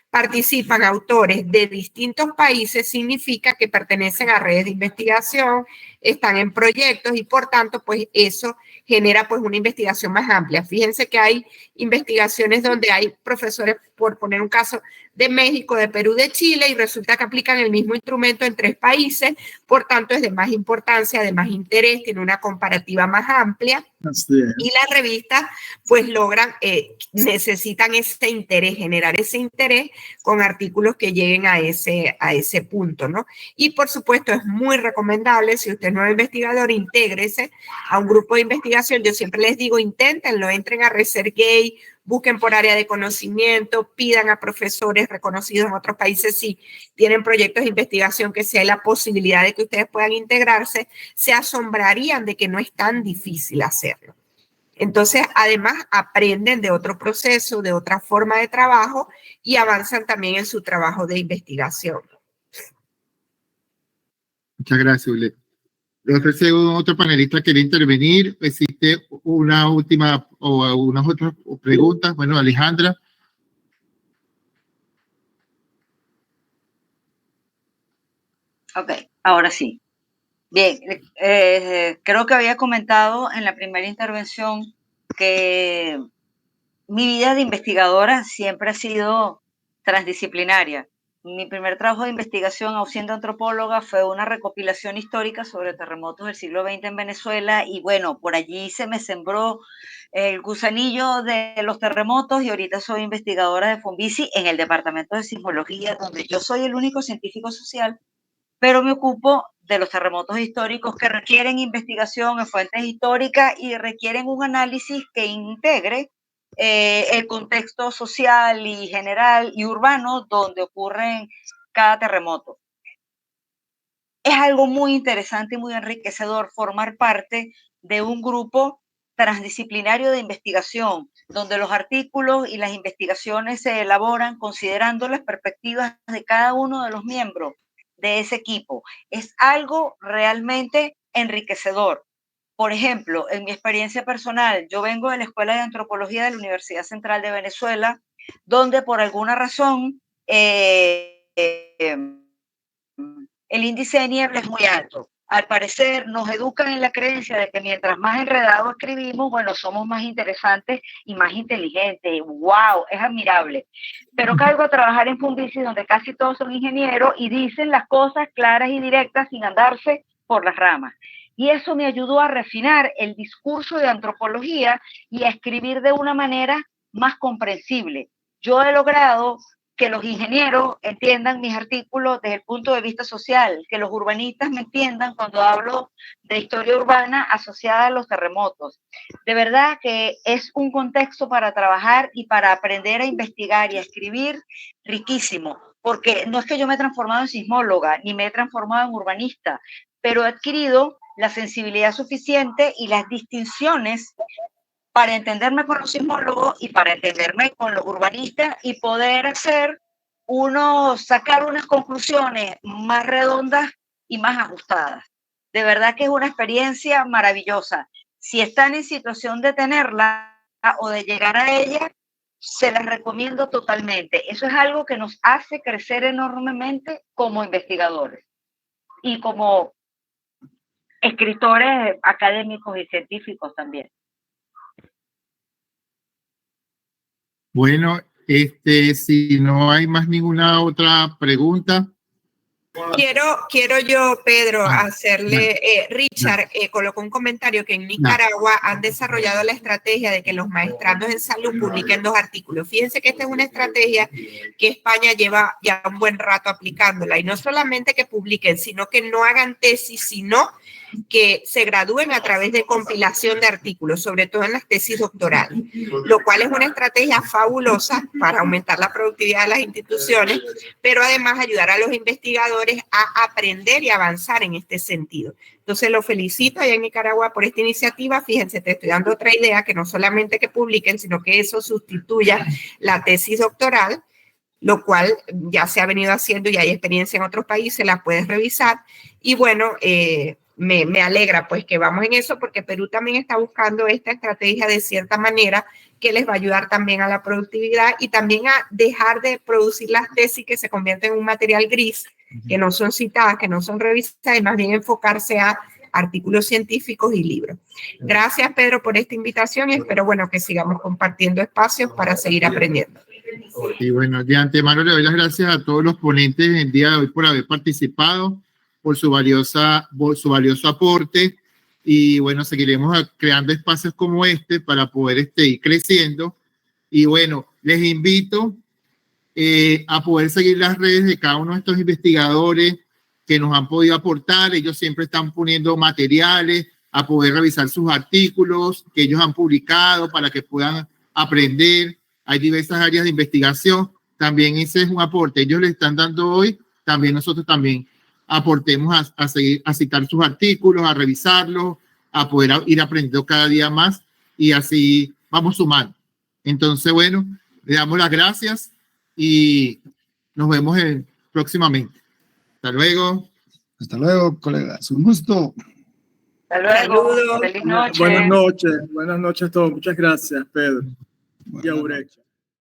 participan autores de distintos países, significa que pertenecen a redes de investigación, están en proyectos y por tanto, pues eso genera pues una investigación más amplia. Fíjense que hay investigaciones donde hay profesores, por poner un caso, de México, de Perú, de Chile, y resulta que aplican el mismo instrumento en 3 países, por tanto es de más importancia, de más interés, tiene una comparativa más amplia. Y las revistas pues necesitan ese interés, generar ese interés con artículos que lleguen a ese punto, ¿no? Y por supuesto es muy recomendable, si usted no es investigador, intégrese a un grupo de investigación. Yo siempre les digo, inténtenlo, entren a ResearchGate, busquen por área de conocimiento, pidan a profesores reconocidos en otros países si tienen proyectos de investigación que sea la posibilidad de que ustedes puedan integrarse, se asombrarían de que no es tan difícil hacerlo. Entonces, además, aprenden de otro proceso, de otra forma de trabajo y avanzan también en su trabajo de investigación. Muchas gracias, Ule. No sé si otro panelista quiere intervenir. ¿Existe una última o unas otras preguntas? Bueno, Alejandra. Ok, ahora sí. Bien, creo que había comentado en la primera intervención que mi vida de investigadora siempre ha sido transdisciplinaria. Mi primer trabajo de investigación, aun siendo antropóloga, fue una recopilación histórica sobre terremotos del siglo XX en Venezuela y bueno, por allí se me sembró el gusanillo de los terremotos y ahorita soy investigadora de Fonvisi en el Departamento de Sismología, donde yo soy el único científico social, pero me ocupo de los terremotos históricos que requieren investigación en fuentes históricas y requieren un análisis que integre el contexto social y general y urbano donde ocurren cada terremoto. Es algo muy interesante y muy enriquecedor formar parte de un grupo transdisciplinario de investigación, donde los artículos y las investigaciones se elaboran considerando las perspectivas de cada uno de los miembros de ese equipo. Es algo realmente enriquecedor. Por ejemplo, en mi experiencia personal, yo vengo de la Escuela de Antropología de la Universidad Central de Venezuela, donde por alguna razón el índice de niebla es muy alto. Al parecer nos educan en la creencia de que mientras más enredado escribimos, bueno, somos más interesantes y más inteligentes. ¡Wow! Es admirable. Pero caigo a trabajar en Fundisi, donde casi todos son ingenieros y dicen las cosas claras y directas sin andarse por las ramas. Y eso me ayudó a refinar el discurso de antropología y a escribir de una manera más comprensible. Yo he logrado que los ingenieros entiendan mis artículos desde el punto de vista social, que los urbanistas me entiendan cuando hablo de historia urbana asociada a los terremotos. De verdad que es un contexto para trabajar y para aprender a investigar y a escribir riquísimo, porque no es que yo me he transformado en sismóloga, ni me he transformado en urbanista, pero he adquirido la sensibilidad suficiente y las distinciones para entenderme con los sismólogos y para entenderme con los urbanistas y poder sacar unas conclusiones más redondas y más ajustadas. De verdad que es una experiencia maravillosa. Si están en situación de tenerla o de llegar a ella, se las recomiendo totalmente. Eso es algo que nos hace crecer enormemente como investigadores y como escritores académicos y científicos también. Bueno, si no hay más ninguna otra pregunta. Quiero yo, Pedro, hacerle, Richard colocó un comentario que en Nicaragua han desarrollado la estrategia de que los maestrandos en salud publiquen 2 artículos. Fíjense que esta es una estrategia que España lleva ya un buen rato aplicándola y no solamente que publiquen, sino que no hagan tesis, sino que se gradúen a través de compilación de artículos, sobre todo en las tesis doctorales, lo cual es una estrategia fabulosa para aumentar la productividad de las instituciones, pero además ayudar a los investigadores a aprender y avanzar en este sentido. Entonces, lo felicito allá en Nicaragua por esta iniciativa. Fíjense, te estoy dando otra idea, que no solamente que publiquen, sino que eso sustituya la tesis doctoral, lo cual ya se ha venido haciendo y hay experiencia en otros países, la puedes revisar. Y bueno, me alegra pues que vamos en eso, porque Perú también está buscando esta estrategia de cierta manera que les va a ayudar también a la productividad y también a dejar de producir las tesis que se convierten en un material gris, que no son citadas, que no son revisadas, y más bien enfocarse a artículos científicos y libros. Gracias, Pedro, por esta invitación y espero, bueno, que sigamos compartiendo espacios para seguir aprendiendo. Y bueno, de antemano le doy las gracias a todos los ponentes el día de hoy por haber participado, por su valioso aporte, y bueno, seguiremos creando espacios como este para poder ir creciendo. Y bueno, les invito a poder seguir las redes de cada uno de estos investigadores que nos han podido aportar. Ellos siempre están poniendo materiales, a poder revisar sus artículos que ellos han publicado para que puedan aprender. Hay diversas áreas de investigación. También ese es un aporte. Ellos le están dando hoy, también nosotros también aportemos a seguir, a citar sus artículos, a revisarlos, a poder ir aprendiendo cada día más y así vamos sumando. Entonces, bueno, le damos las gracias y nos vemos próximamente. Hasta luego. Hasta luego, colegas. Un gusto. Hasta luego. Saludos. Feliz noche. Buenas noches a todos. Muchas gracias, Pedro y Eureka.